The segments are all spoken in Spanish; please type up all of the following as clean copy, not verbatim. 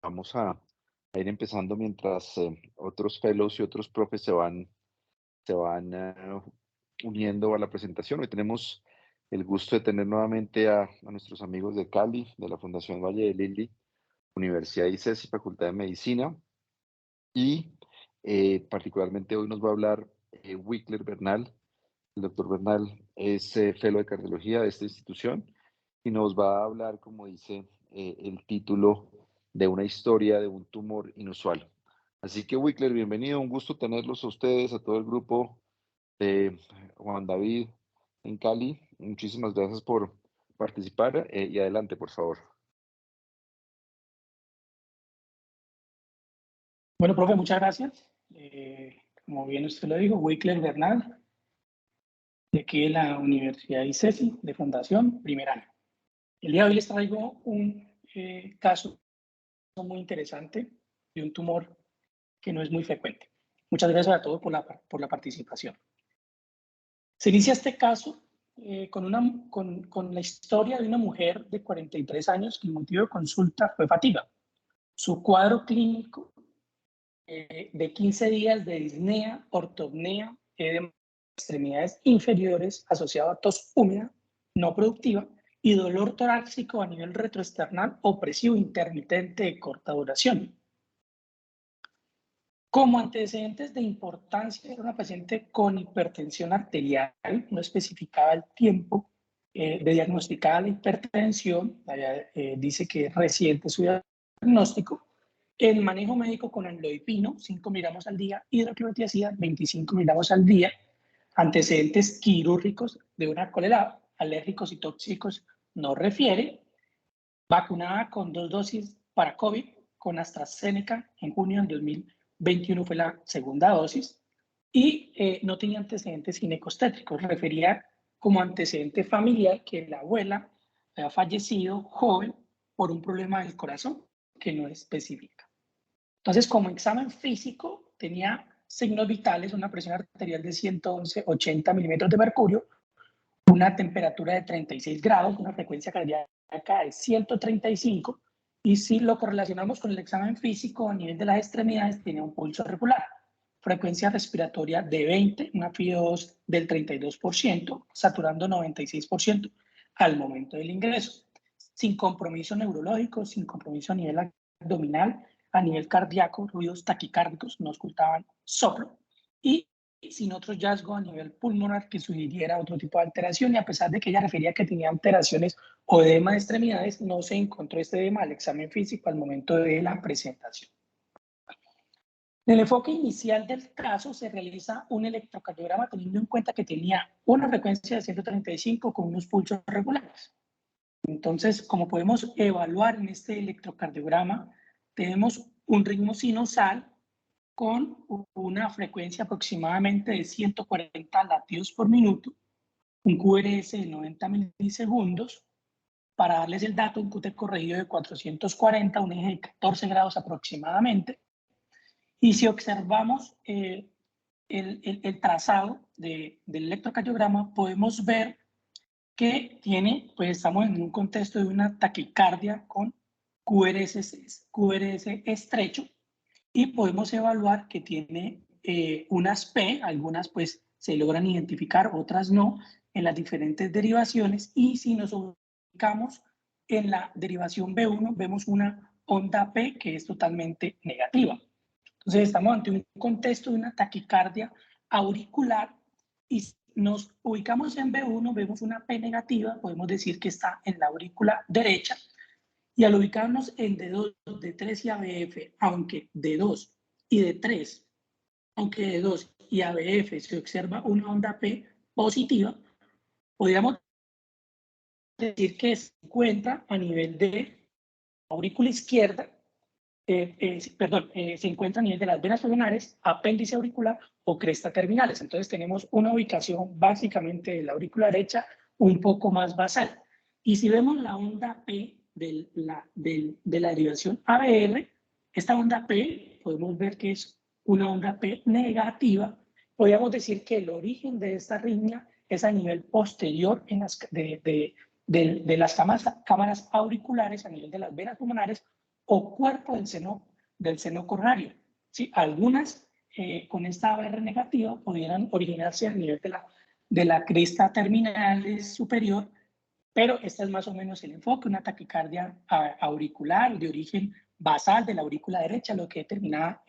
Vamos a ir empezando mientras otros fellows y otros profes se van uniendo a la presentación. Hoy tenemos el gusto de tener nuevamente a nuestros amigos de Cali, de la Fundación Valle de Lili, Universidad ICES y Facultad de Medicina. Y particularmente hoy nos va a hablar Wickler Bernal. El doctor Bernal es fellow de cardiología de esta institución y nos va a hablar, como dice el título, de una historia de un tumor inusual. Así que, Wickler, bienvenido, un gusto tenerlos a ustedes, a todo el grupo de Juan David en Cali. Muchísimas gracias por participar y adelante, por favor. Bueno, profe, muchas gracias. Como bien usted lo dijo, Wickler Bernal, de aquí de la Universidad ICESI, de Fundación, primer año. El día de hoy les traigo un caso muy interesante de un tumor que no es muy frecuente. Muchas gracias a todos por la participación. Se inicia este caso con la historia de una mujer de 43 años que el motivo de consulta fue fatiga. Su cuadro clínico de 15 días de disnea, ortopnea, edema de extremidades inferiores asociado a tos húmeda, no productiva, y dolor torácico a nivel retroesternal opresivo intermitente de corta duración. Como antecedentes de importancia, era una paciente con hipertensión arterial, no especificaba el tiempo de diagnosticada la hipertensión, dice que es reciente su diagnóstico. El manejo médico con amlodipino, 5 miligramos al día, hidroclorotiazida, 25 miligramos al día, antecedentes quirúrgicos de una cólera, alérgicos y tóxicos no refiere, vacunada con 2 dosis para COVID con AstraZeneca en junio del 2021 fue la segunda dosis y no tenía antecedentes ginecostétricos, refería como antecedente familiar que la abuela había fallecido joven por un problema del corazón que no especifica. Entonces, como examen físico, tenía signos vitales, una presión arterial de 111, 80 milímetros de mercurio, una temperatura de 36 grados, una frecuencia cardíaca de 135, y si lo correlacionamos con el examen físico a nivel de las extremidades, tiene un pulso regular, frecuencia respiratoria de 20, una FIO2 del 32%, saturando 96% al momento del ingreso, sin compromiso neurológico, sin compromiso a nivel abdominal, a nivel cardíaco, ruidos taquicárdicos, no ocultaban soplo, y sin otro hallazgo a nivel pulmonar que sugiriera otro tipo de alteración, y a pesar de que ella refería que tenía alteraciones o edema de extremidades, no se encontró este edema al examen físico al momento de la presentación. En el enfoque inicial del caso se realiza un electrocardiograma teniendo en cuenta que tenía una frecuencia de 135 con unos pulsos regulares. Entonces, como podemos evaluar en este electrocardiograma, tenemos un ritmo sinusal con una frecuencia aproximadamente de 140 latidos por minuto, un QRS de 90 milisegundos. Para darles el dato, un QT corregido de 440, un eje de 14 grados aproximadamente. Y si observamos el trazado del electrocardiograma, podemos ver que tiene, pues estamos en un contexto de una taquicardia con QRS estrecho, y podemos evaluar que tiene unas P, algunas pues se logran identificar, otras no, en las diferentes derivaciones, y si nos ubicamos en la derivación B1, vemos una onda P que es totalmente negativa. Entonces estamos ante un contexto de una taquicardia auricular, y si nos ubicamos en B1, vemos una P negativa, podemos decir que está en la aurícula derecha, y al ubicarnos en D2, D3 y ABF, aunque D2 y D3, aunque D2 y ABF se observa una onda P positiva, podríamos decir que se encuentra a nivel de aurícula izquierda, se encuentra a nivel de las venas pulmonares, apéndice auricular o cresta terminales. Entonces tenemos una ubicación básicamente de la aurícula derecha un poco más basal. Y si vemos la onda P de la derivación ABR, esta onda P podemos ver que es una onda P negativa. Podríamos decir que el origen de esta arritmia es a nivel posterior en las, de las cámaras auriculares, a nivel de las venas pulmonares o cuerpo del seno coronario. ¿Sí? Algunas con esta ABR negativa pudieran originarse a nivel de la cresta terminal superior, pero este es más o menos el enfoque, una taquicardia auricular de origen basal de la aurícula derecha, lo que determinaba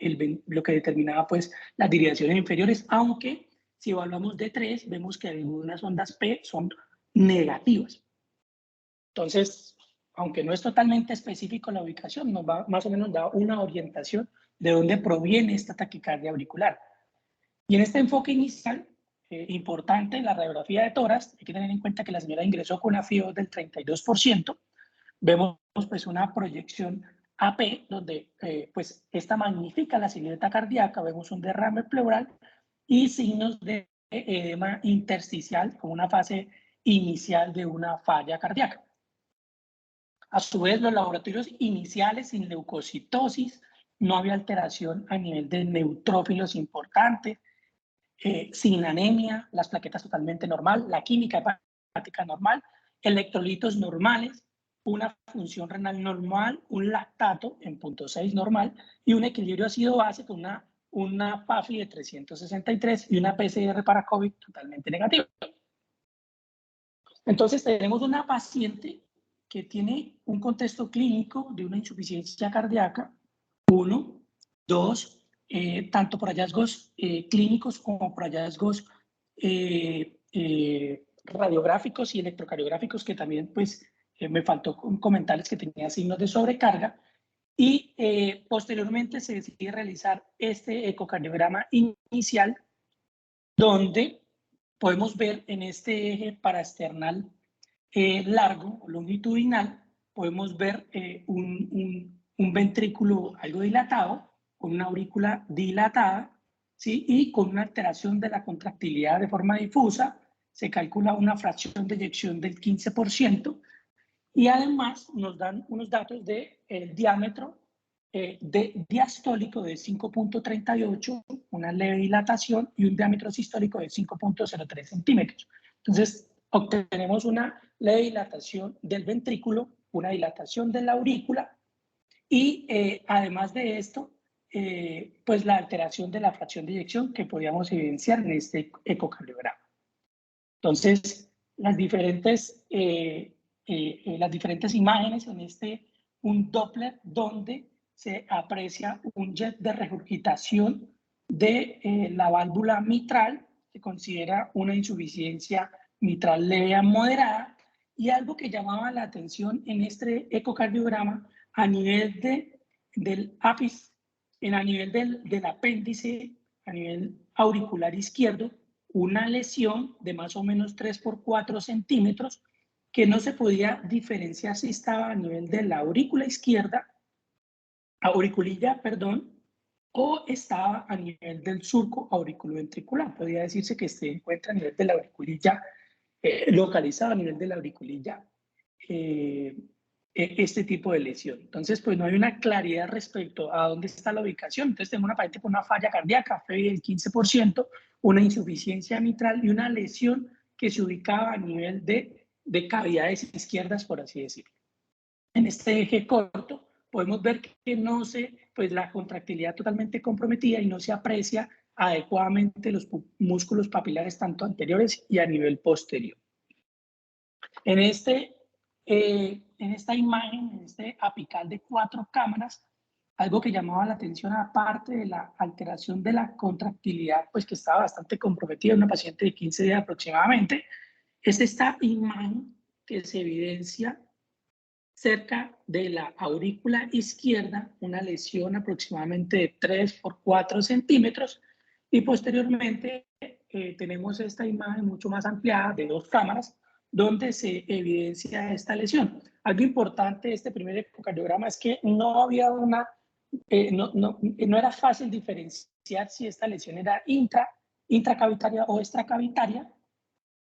pues las derivaciones inferiores, aunque si evaluamos D3 vemos que algunas ondas P son negativas. Entonces, aunque no es totalmente específico la ubicación, nos va más o menos da una orientación de dónde proviene esta taquicardia auricular. Y en este enfoque inicial, importante, la radiografía de tórax, hay que tener en cuenta que la señora ingresó con una FIO del 32%, vemos pues una proyección AP, donde pues esta magnifica la silueta cardíaca, vemos un derrame pleural y signos de edema intersticial con una fase inicial de una falla cardíaca. A su vez, los laboratorios iniciales sin leucocitosis, no había alteración a nivel de neutrófilos importante, sin anemia, las plaquetas totalmente normal, la química hepática normal, electrolitos normales, una función renal normal, un lactato en 0.6 normal y un equilibrio ácido-base con una PAFI de 363 y una PCR para COVID totalmente negativa. Entonces tenemos una paciente que tiene un contexto clínico de una insuficiencia cardíaca, 1, 2, tanto por hallazgos clínicos como por hallazgos radiográficos y electrocardiográficos, que también pues me faltó comentarles que tenía signos de sobrecarga, y posteriormente se decide realizar este ecocardiograma inicial, donde podemos ver en este eje paraesternal largo, longitudinal, podemos ver un ventrículo algo dilatado, con una aurícula dilatada, ¿sí? Y con una alteración de la contractilidad de forma difusa, se calcula una fracción de eyección del 15%, y además nos dan unos datos del diámetro diastólico de 5.38, una leve dilatación, y un diámetro sistólico de 5.03 centímetros. Entonces, obtenemos una leve dilatación del ventrículo, una dilatación de la aurícula, y además de esto, pues la alteración de la fracción de eyección que podíamos evidenciar en este ecocardiograma. Entonces, las diferentes imágenes en un Doppler donde se aprecia un jet de regurgitación de la válvula mitral, se considera una insuficiencia mitral leve a moderada, y algo que llamaba la atención en este ecocardiograma a nivel del ápice, a nivel del apéndice, a nivel auricular izquierdo, una lesión de más o menos 3 por 4 centímetros que no se podía diferenciar si estaba a nivel de la aurícula izquierda, auriculilla, perdón, o estaba a nivel del surco auriculoventricular. Podría decirse que se encuentra a nivel de la auriculilla, localizado a nivel de la auriculilla, este tipo de lesión. Entonces, pues no hay una claridad respecto a dónde está la ubicación. Entonces, tengo una paciente con una falla cardíaca, FEBI del 15%, una insuficiencia mitral y una lesión que se ubicaba a nivel de cavidades izquierdas, por así decirlo. En este eje corto podemos ver que no pues la contractilidad totalmente comprometida y no se aprecia adecuadamente los músculos papilares tanto anteriores y a nivel posterior. En esta imagen, en este apical de 4 cámaras, algo que llamaba la atención, aparte de la alteración de la contractilidad, pues que estaba bastante comprometida en una paciente de 15 días aproximadamente, es esta imagen que se evidencia cerca de la aurícula izquierda, una lesión aproximadamente de 3 por 4 centímetros, y posteriormente tenemos esta imagen mucho más ampliada de 2 cámaras, donde se evidencia esta lesión. Algo importante de este primer ecocardiograma es que no había no era fácil diferenciar si esta lesión era intracavitaria o extracavitaria.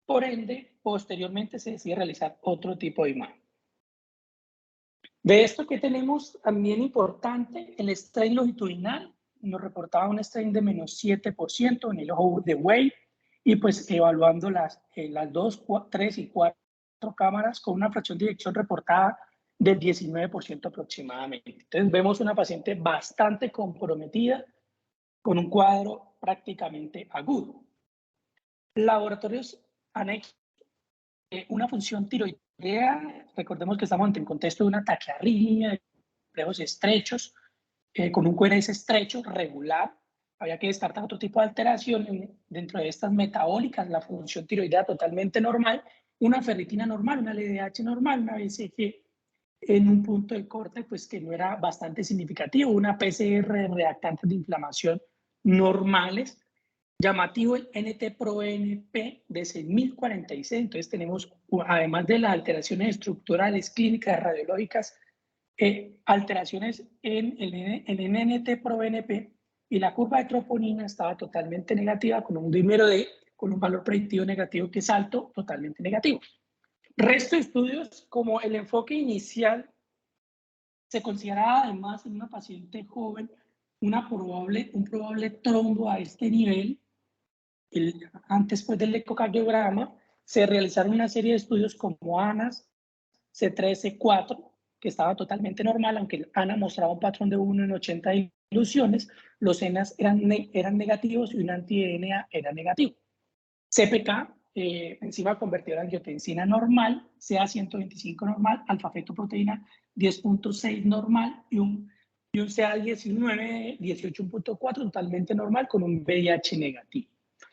Por ende, posteriormente se decide realizar otro tipo de imagen. De esto que tenemos también importante, el strain longitudinal nos reportaba un strain de menos 7% en el ojo de Wade, y pues evaluando las 2, 3 y 4 cámaras con una fracción de eyección reportada del 19% aproximadamente. Entonces vemos una paciente bastante comprometida con un cuadro prácticamente agudo. Laboratorios anexos, una función tiroidea, recordemos que estamos ante el contexto de una taquiarritmia, de complejos estrechos, con un QRS estrecho, regular. Había que descartar otro tipo de alteración dentro de estas metabólicas, la función tiroidea totalmente normal, una ferritina normal, una LDH normal, una BCG en un punto de corte, pues que no era bastante significativo, una PCR de reactantes de inflamación normales, llamativo el NT-proBNP de 6046, entonces tenemos, además de las alteraciones estructurales, clínicas, radiológicas, alteraciones en el NT-proBNP, y la curva de troponina estaba totalmente negativa con un dímero D con un valor predictivo negativo que es alto, totalmente negativo. Resto de estudios, como el enfoque inicial, se consideraba además en una paciente joven un probable trombo a este nivel. Antes pues, del ecocardiograma, se realizaron una serie de estudios como ANAS, C3, C4, que estaba totalmente normal, aunque el ANA mostraba un patrón de 1 en 80 diluciones, los ENAS eran negativos y un anti-DNA era negativo. CPK, enzima convertidora de angiotensina normal, CA125 normal, alfa-fetoproteína 10.6 normal y un CA19 18.4 totalmente normal con un VIH negativo.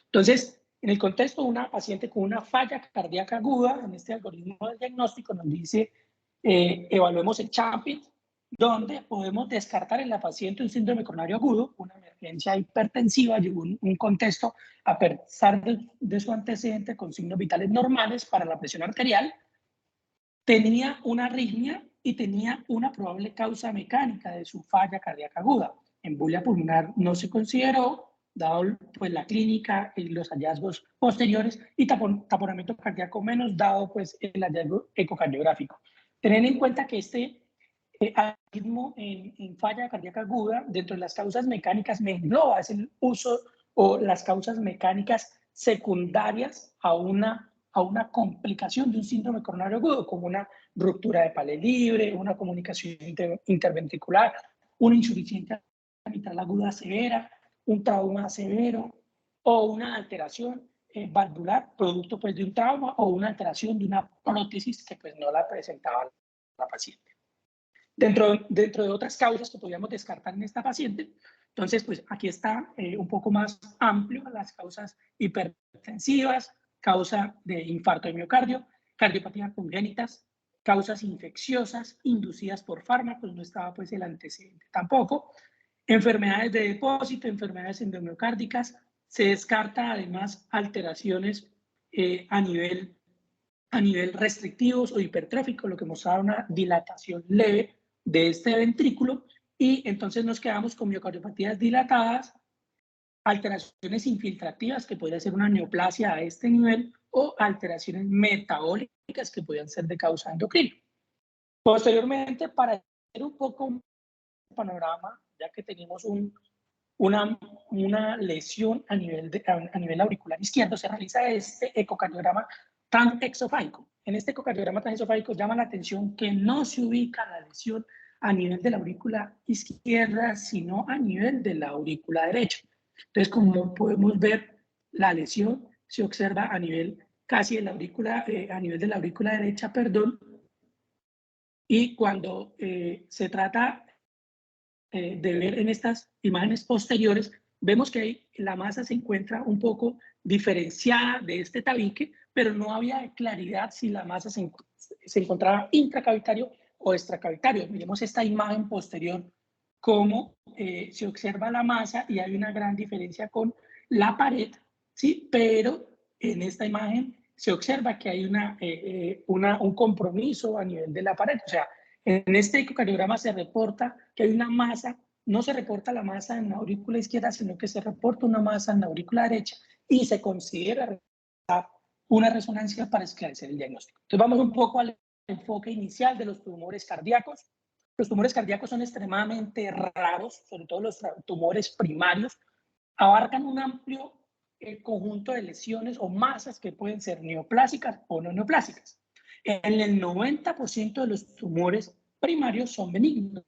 Entonces, en el contexto de una paciente con una falla cardíaca aguda, en este algoritmo de diagnóstico nos dice, evaluemos el CHAMPION, donde podemos descartar en la paciente un síndrome coronario agudo, una emergencia hipertensiva y un contexto a pesar de su antecedente con signos vitales normales para la presión arterial, tenía una arritmia y tenía una probable causa mecánica de su falla cardíaca aguda. Embolia pulmonar no se consideró, dado pues, la clínica y los hallazgos posteriores, y taponamiento cardíaco menos, dado pues, el hallazgo ecocardiográfico. Tener en cuenta que este algoritmo en falla cardíaca aguda, dentro de las causas mecánicas, me engloba, es el uso o las causas mecánicas secundarias a una complicación de un síndrome coronario agudo, como una ruptura de pared libre, una comunicación interventricular, una insuficiencia mitral aguda severa, un trauma severo o una alteración valvular producto pues, de un trauma o una alteración de una prótesis que pues, no la presentaba la paciente. Dentro de otras causas que podríamos descartar en esta paciente, entonces, pues aquí está un poco más amplio las causas hipertensivas, causa de infarto de miocardio, cardiopatía congénitas, causas infecciosas inducidas por fármacos, no estaba pues el antecedente tampoco, enfermedades de depósito, enfermedades endomiocárdicas, se descarta además alteraciones a nivel restrictivos o hipertróficos, lo que mostraba una dilatación leve de este ventrículo, y entonces nos quedamos con miocardiopatías dilatadas, alteraciones infiltrativas que podría ser una neoplasia a este nivel o alteraciones metabólicas que podrían ser de causa endocrina. Posteriormente, para hacer un poco un panorama, ya que tenemos una lesión a nivel auricular izquierdo, se realiza este ecocardiograma transesofágico. En este ecocardiograma transesofágico llama la atención que no se ubica la lesión a nivel de la aurícula izquierda, sino a nivel de la aurícula derecha. Entonces, como podemos ver, la lesión se observa a nivel casi de la aurícula, a nivel de la aurícula derecha, perdón, y cuando se trata de ver en estas imágenes posteriores, vemos que la masa se encuentra un poco diferenciada de este tabique, pero no había claridad si la masa se encontraba intracavitario o extracavitario. Miremos esta imagen posterior, cómo se observa la masa y hay una gran diferencia con la pared, ¿sí? Pero en esta imagen se observa que hay un compromiso a nivel de la pared, o sea, en este ecocardiograma se reporta que hay una masa, no se reporta la masa en la aurícula izquierda, sino que se reporta una masa en la aurícula derecha y se considera una resonancia para esclarecer el diagnóstico. Entonces vamos un poco al enfoque inicial de los tumores cardíacos. Los tumores cardíacos son extremadamente raros, sobre todo los tumores primarios, abarcan un amplio conjunto de lesiones o masas que pueden ser neoplásicas o no neoplásicas. En el 90% de los tumores primarios son benignos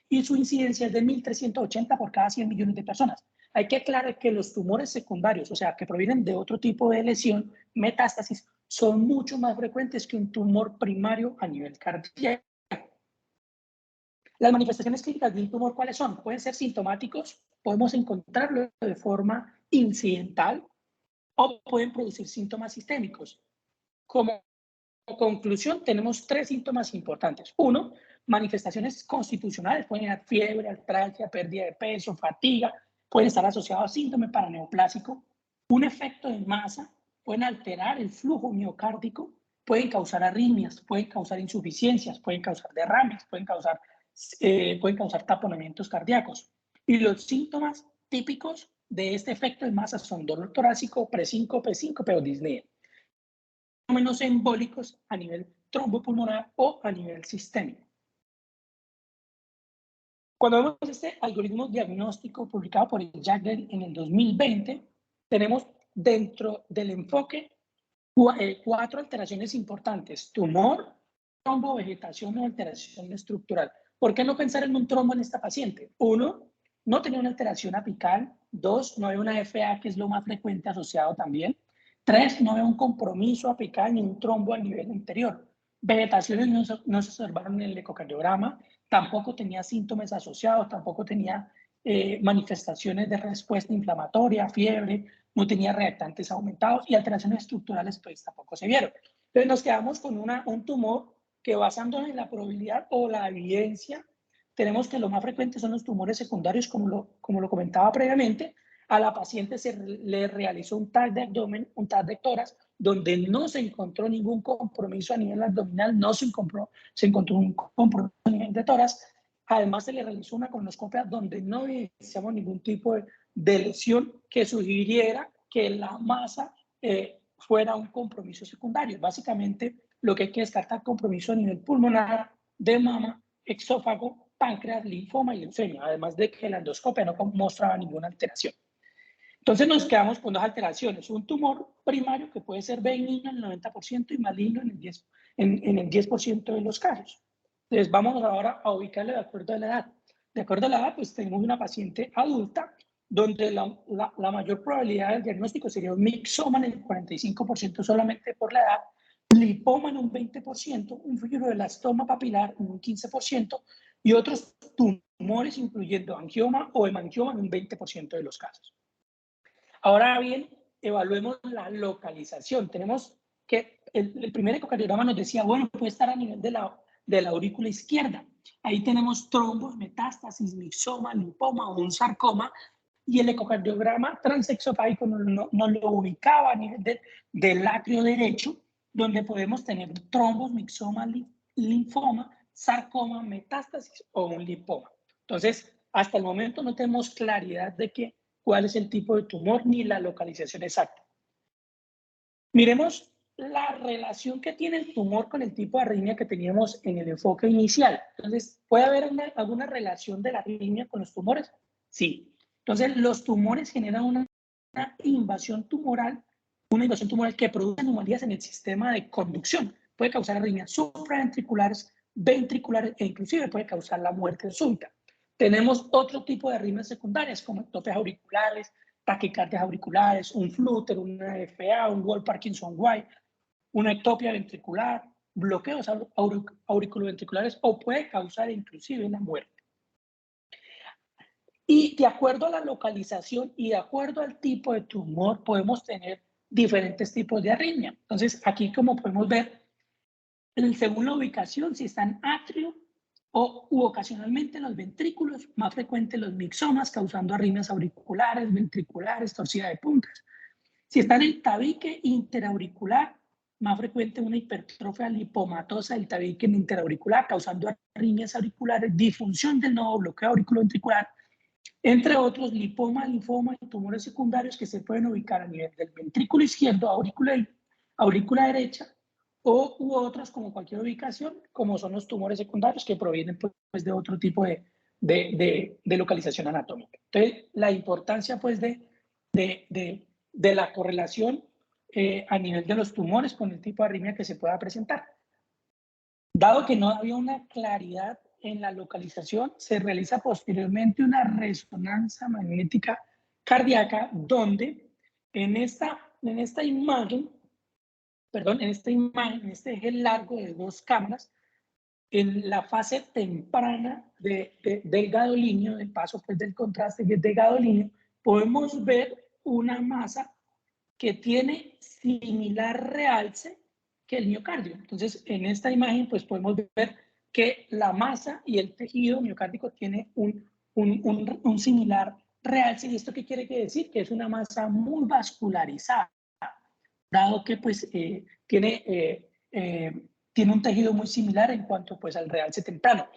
y su incidencia es de 1.380 por cada 100 millones de personas. Hay que aclarar que los tumores secundarios, o sea, que provienen de otro tipo de lesión, metástasis, son mucho más frecuentes que un tumor primario a nivel cardíaco. Las manifestaciones clínicas de un tumor, ¿cuáles son? Pueden ser sintomáticos, podemos encontrarlo de forma incidental o pueden producir síntomas sistémicos. Como conclusión, tenemos 3 síntomas importantes. 1, manifestaciones constitucionales, pueden ser fiebre, artralgia, pérdida de peso, fatiga, pueden estar asociados a síndrome paraneoplásico. Un efecto de masa, pueden alterar el flujo miocárdico, pueden causar arritmias, pueden causar insuficiencias, pueden causar derrames, pueden causar taponamientos cardíacos. Y los síntomas típicos de este efecto de masa son dolor torácico, presíncope, síncope o disnea. Fenómenos embólicos a nivel trombopulmonar o a nivel sistémico. Cuando vemos este algoritmo diagnóstico publicado por el Jagged en el 2020, tenemos dentro del enfoque 4 alteraciones importantes: tumor, trombovegetación o alteración estructural. ¿Por qué no pensar en un trombo en esta paciente? 1, no tenía una alteración apical. 2, no había una FA, que es lo más frecuente asociado también. 3, no había un compromiso apical ni un trombo a nivel anterior. Vegetaciones no se observaron en el ecocardiograma, tampoco tenía síntomas asociados, tampoco tenía manifestaciones de respuesta inflamatoria, fiebre, no tenía reactantes aumentados y alteraciones estructurales pues tampoco se vieron. Entonces nos quedamos con un tumor que, basándonos en la probabilidad o la evidencia, tenemos que lo más frecuente son los tumores secundarios, como lo comentaba previamente. A la paciente se le realizó un TAC de abdomen, un TAC de tórax, donde no se encontró ningún compromiso a nivel abdominal, no se encontró un compromiso a nivel de tórax. Además, se le realizó una colonoscopia donde no evidenciamos ningún tipo de lesión que sugiriera que la masa fuera un compromiso secundario. Básicamente, lo que hay que descartar: compromiso a nivel pulmonar, de mama, exófago, páncreas, linfoma y leucemia, además de que la endoscopia no mostraba ninguna alteración. Entonces nos quedamos con 2 alteraciones: un tumor primario que puede ser benigno en el 90% y maligno en el 10% de los casos. Entonces vamos ahora a ubicarle de acuerdo a la edad. De acuerdo a la edad, pues tenemos una paciente adulta donde la mayor probabilidad del diagnóstico sería un mixoma en el 45% solamente por la edad, lipoma en un 20%, un fibroblastoma papilar en un 15% y otros tumores incluyendo angioma o hemangioma en un 20% de los casos. Ahora bien, evaluemos la localización. Tenemos que el primer ecocardiograma nos decía, bueno, puede estar a nivel de la aurícula izquierda. Ahí tenemos trombos, metástasis, mixoma, linfoma o un sarcoma, y el ecocardiograma transexofágico nos lo ubicaba a nivel del atrio derecho, donde podemos tener trombos, mixoma, linfoma, sarcoma, metástasis o un linfoma. Entonces, hasta el momento no tenemos claridad de cuál es el tipo de tumor ni la localización exacta. Miremos la relación que tiene el tumor con el tipo de arritmia que teníamos en el enfoque inicial. Entonces, ¿puede haber alguna relación de la arritmia con los tumores? Sí. Entonces, los tumores generan una invasión tumoral que produce anomalías en el sistema de conducción. Puede causar arritmias supraventriculares, ventriculares e inclusive puede causar la muerte súbita. Tenemos otro tipo de arritmias secundarias como ectopias auriculares, taquicardias auriculares, un flúter, una FA, un Wolff-Parkinson-White, una ectopia ventricular, bloqueos auriculoventriculares o puede causar inclusive la muerte. Y de acuerdo a la localización y de acuerdo al tipo de tumor podemos tener diferentes tipos de arritmia. Entonces aquí, como podemos ver, según la ubicación, si está en atrio u ocasionalmente en los ventrículos, más frecuente los mixomas causando arritmias auriculares, ventriculares, torcida de puntas. Si está en el tabique interauricular, más frecuente una hipertrofia lipomatosa del tabique interauricular causando arritmias auriculares, disfunción del nodo, bloqueo auriculoventricular, entre otros lipoma, linfoma y tumores secundarios que se pueden ubicar a nivel del ventrículo izquierdo, aurícula derecha, u otros como cualquier ubicación, como son los tumores secundarios que provienen pues de otro tipo de localización anatómica. Entonces, la importancia pues de la correlación a nivel de los tumores con el tipo de arritmia que se pueda presentar. Dado que no había una claridad en la localización, se realiza posteriormente una resonancia magnética cardíaca donde en esta imagen, en este eje largo de 2 cámaras, en la fase temprana del gadolinio, del paso pues, del contraste del gadolinio, podemos ver una masa que tiene similar realce que el miocardio. Entonces, en esta imagen, pues podemos ver que la masa y el tejido miocárdico tiene un similar realce. ¿Y esto qué quiere decir? Que es una masa muy vascularizada, dado que pues tiene un tejido muy similar en cuanto pues al realce temprano.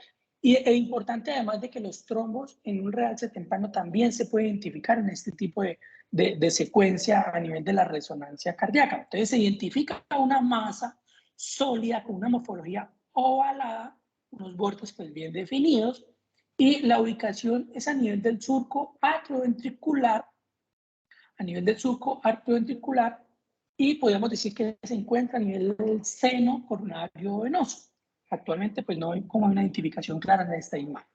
Y es importante además de que los trombos en un realce temprano también se puede identificar en este tipo de secuencia a nivel de la resonancia cardíaca. Entonces se identifica una masa sólida con una morfología ovalada, unos bordes pues bien definidos, y la ubicación es a nivel del surco atrioventricular, y podemos decir que se encuentra a nivel del seno coronario venoso. Actualmente pues no hay como una identificación clara en esta imagen.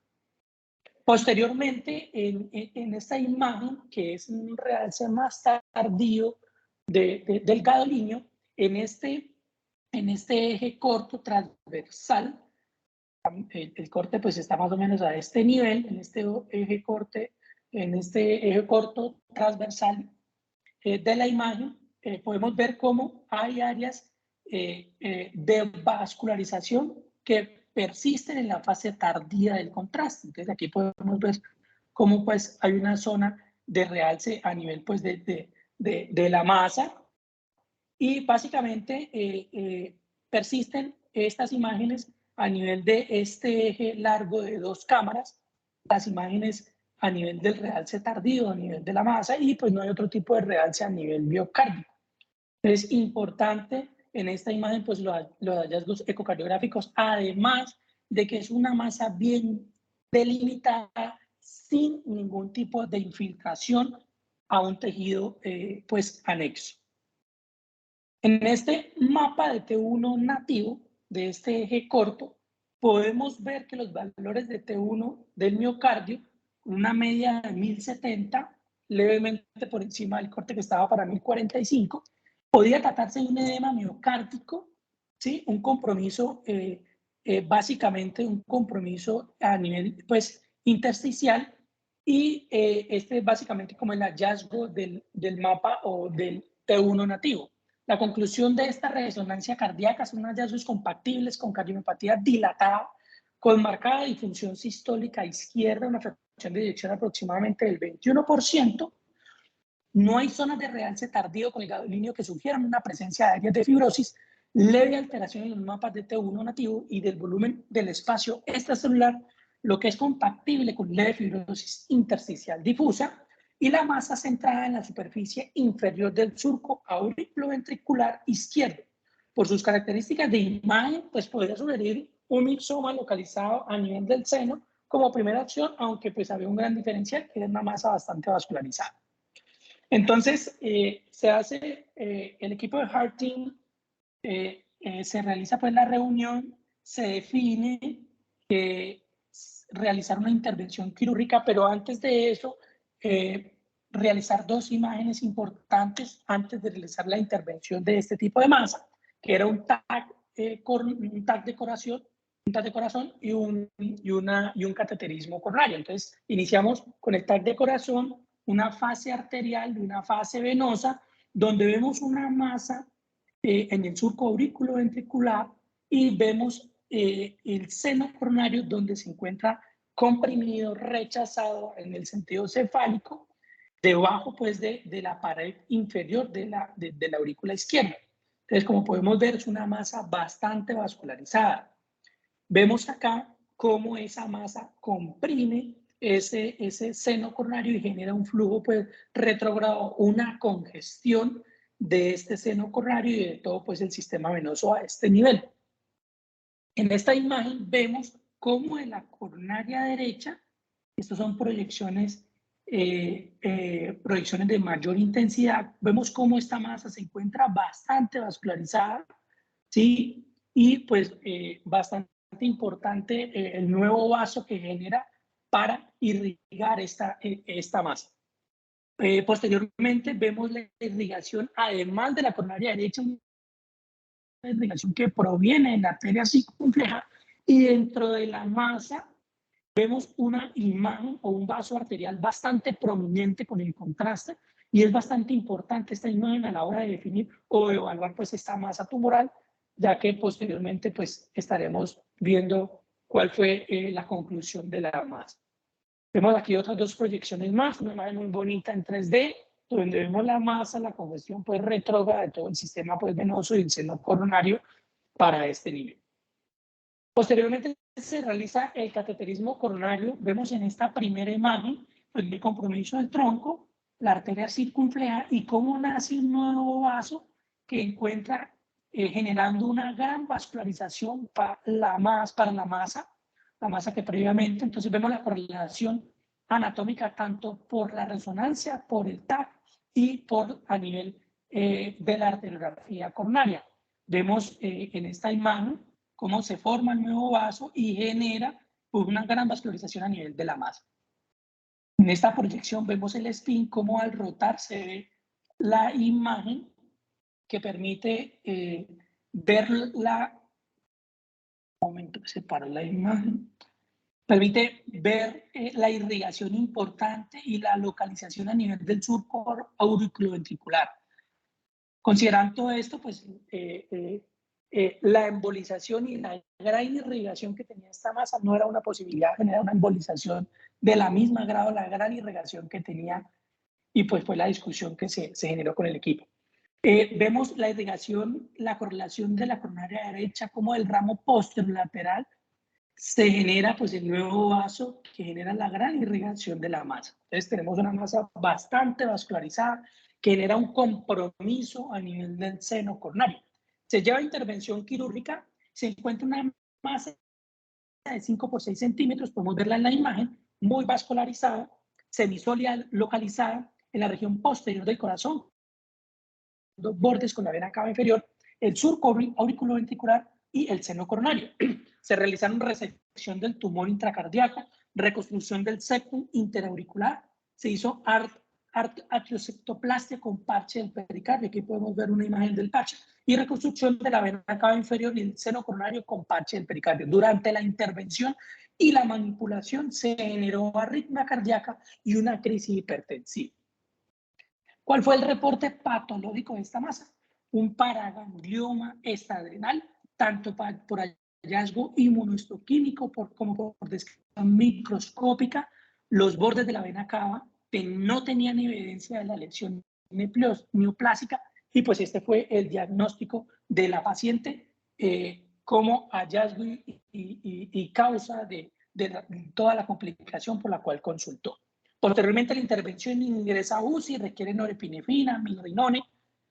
Posteriormente, en esta imagen, que es un realce más tardío del gadolinio, en este eje corto transversal, el corte pues está más o menos a este nivel, en este eje corto transversal de la imagen, podemos ver cómo hay áreas de vascularización que persisten en la fase tardía del contraste. Entonces aquí podemos ver cómo pues hay una zona de realce a nivel pues de la masa, y básicamente persisten estas imágenes a nivel de este eje largo de 2 cámaras, las imágenes a nivel del realce tardío, a nivel de la masa, y pues no hay otro tipo de realce a nivel biocárdico. Es importante en esta imagen pues los hallazgos ecocardiográficos, además de que es una masa bien delimitada, sin ningún tipo de infiltración a un tejido pues anexo. En este mapa de T1 nativo, de este eje corto, podemos ver que los valores de T1 del miocardio, una media de 1070, levemente por encima del corte que estaba para 1045, podía tratarse de un edema miocárdico, ¿sí? Un compromiso, básicamente un compromiso a nivel pues, intersticial, y este es básicamente como el hallazgo del mapa o del T1 nativo. La conclusión de esta resonancia cardíaca son hallazgos compatibles con cardiomiopatía dilatada, con marcada disfunción sistólica izquierda, una fracción de eyección aproximadamente del 21%. No hay zonas de realce tardío con el gadolinio que sugieran una presencia de áreas de fibrosis, leve alteración en los mapas de T1 nativo y del volumen del espacio extracelular, lo que es compatible con leve fibrosis intersticial difusa, y la masa centrada en la superficie inferior del surco auriculoventricular izquierdo. Por sus características de imagen, pues podría sugerir un mixoma localizado a nivel del seno como primera opción, aunque pues había un gran diferencial, que es una masa bastante vascularizada. Entonces, se hace el equipo de Heart Team, se realiza pues la reunión, se define realizar una intervención quirúrgica, pero antes de eso, realizar 2 imágenes importantes antes de realizar la intervención de este tipo de masa, que era un TAC de corazón y un cateterismo coronario. Entonces, iniciamos con el TAC de corazón, una fase arterial y una fase venosa, donde vemos una masa en el surco auriculoventricular, y vemos el seno coronario donde se encuentra comprimido, rechazado en el sentido cefálico, debajo pues de la pared inferior de la aurícula izquierda. Entonces, como podemos ver, es una masa bastante vascularizada. Vemos acá cómo esa masa comprime ese seno coronario y genera un flujo pues retrógrado, una congestión de este seno coronario y de todo pues el sistema venoso a este nivel. En esta imagen vemos cómo en la coronaria derecha, estas son proyecciones de mayor intensidad, vemos cómo esta masa se encuentra bastante vascularizada, ¿sí? y pues bastante importante el nuevo vaso que genera para irrigar esta masa. Posteriormente vemos la irrigación, además de la coronaria derecha, una irrigación que proviene de la arteria circunfleja, y dentro de la masa vemos una imagen o un vaso arterial bastante prominente con el contraste, y es bastante importante esta imagen a la hora de definir o evaluar pues esta masa tumoral, ya que posteriormente pues estaremos viendo cuál fue la conclusión de la masa. Vemos aquí otras dos proyecciones más, una imagen muy bonita en 3D, donde vemos la masa, la congestión pues retrógrada de todo el sistema pues venoso y el seno coronario para este nivel. Posteriormente se realiza el cateterismo coronario. Vemos en esta primera imagen pues, el compromiso del tronco, la arteria circunfleja y cómo nace un nuevo vaso que encuentra generando una gran vascularización para la masa que previamente. Entonces vemos la correlación anatómica tanto por la resonancia, por el TAC y por a nivel de la arteriografía coronaria. Vemos en esta imagen cómo se forma el nuevo vaso y genera una gran vascularización a nivel de la masa. En esta proyección vemos el spin, cómo al rotar se ve la imagen que permite ver la... Un momento que separo la imagen. Permite ver la irrigación importante y la localización a nivel del surco auriculoventricular. Considerando esto, pues la embolización y la gran irrigación que tenía esta masa no era una posibilidad de generar una embolización de la misma grado, la gran irrigación que tenía, y pues fue la discusión que se generó con el equipo. Vemos la irrigación, la correlación de la coronaria derecha como el ramo posterolateral se genera pues el nuevo vaso que genera la gran irrigación de la masa. Entonces tenemos una masa bastante vascularizada que genera un compromiso a nivel del seno coronario. Se lleva a intervención quirúrgica, se encuentra una masa de 5 por 6 centímetros, podemos verla en la imagen, muy vascularizada, semisólida localizada en la región posterior del corazón, dos bordes con la vena cava inferior, el surco auriculoventricular y el seno coronario. Se realizaron resección del tumor intracardíaco, reconstrucción del septum interauricular, se hizo arterioseptoplastia con parche del pericardio, aquí podemos ver una imagen del parche, y reconstrucción de la vena cava inferior y el seno coronario con parche del pericardio. Durante la intervención y la manipulación se generó arritmia cardíaca y una crisis hipertensiva. ¿Cuál fue el reporte patológico de esta masa? Un paraganglioma extraadrenal, tanto por hallazgo inmunohistoquímico como por descripción microscópica. Los bordes de la vena cava que no tenían evidencia de la lesión neoplásica, y pues este fue el diagnóstico de la paciente como hallazgo y causa de toda la complicación por la cual consultó. Posteriormente, la intervención ingresa a UCI, requiere norepinefrina, minorinone.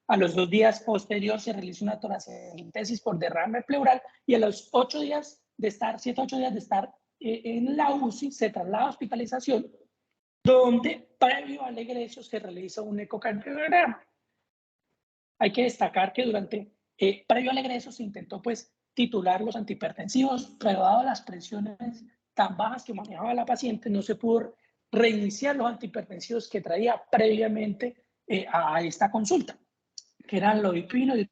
A los 2 días posterior se realiza una toracentesis por derrame pleural, y a los 8 días de estar, 7 8 días de estar en la UCI, se traslada a hospitalización, donde previo al egreso se realiza un ecocardiograma. Hay que destacar que previo al egreso se intentó pues titular los antihipertensivos, pero dado las presiones tan bajas que manejaba la paciente, no se pudo reiniciar los antihipertensivos que traía previamente a esta consulta, que eran lodipino y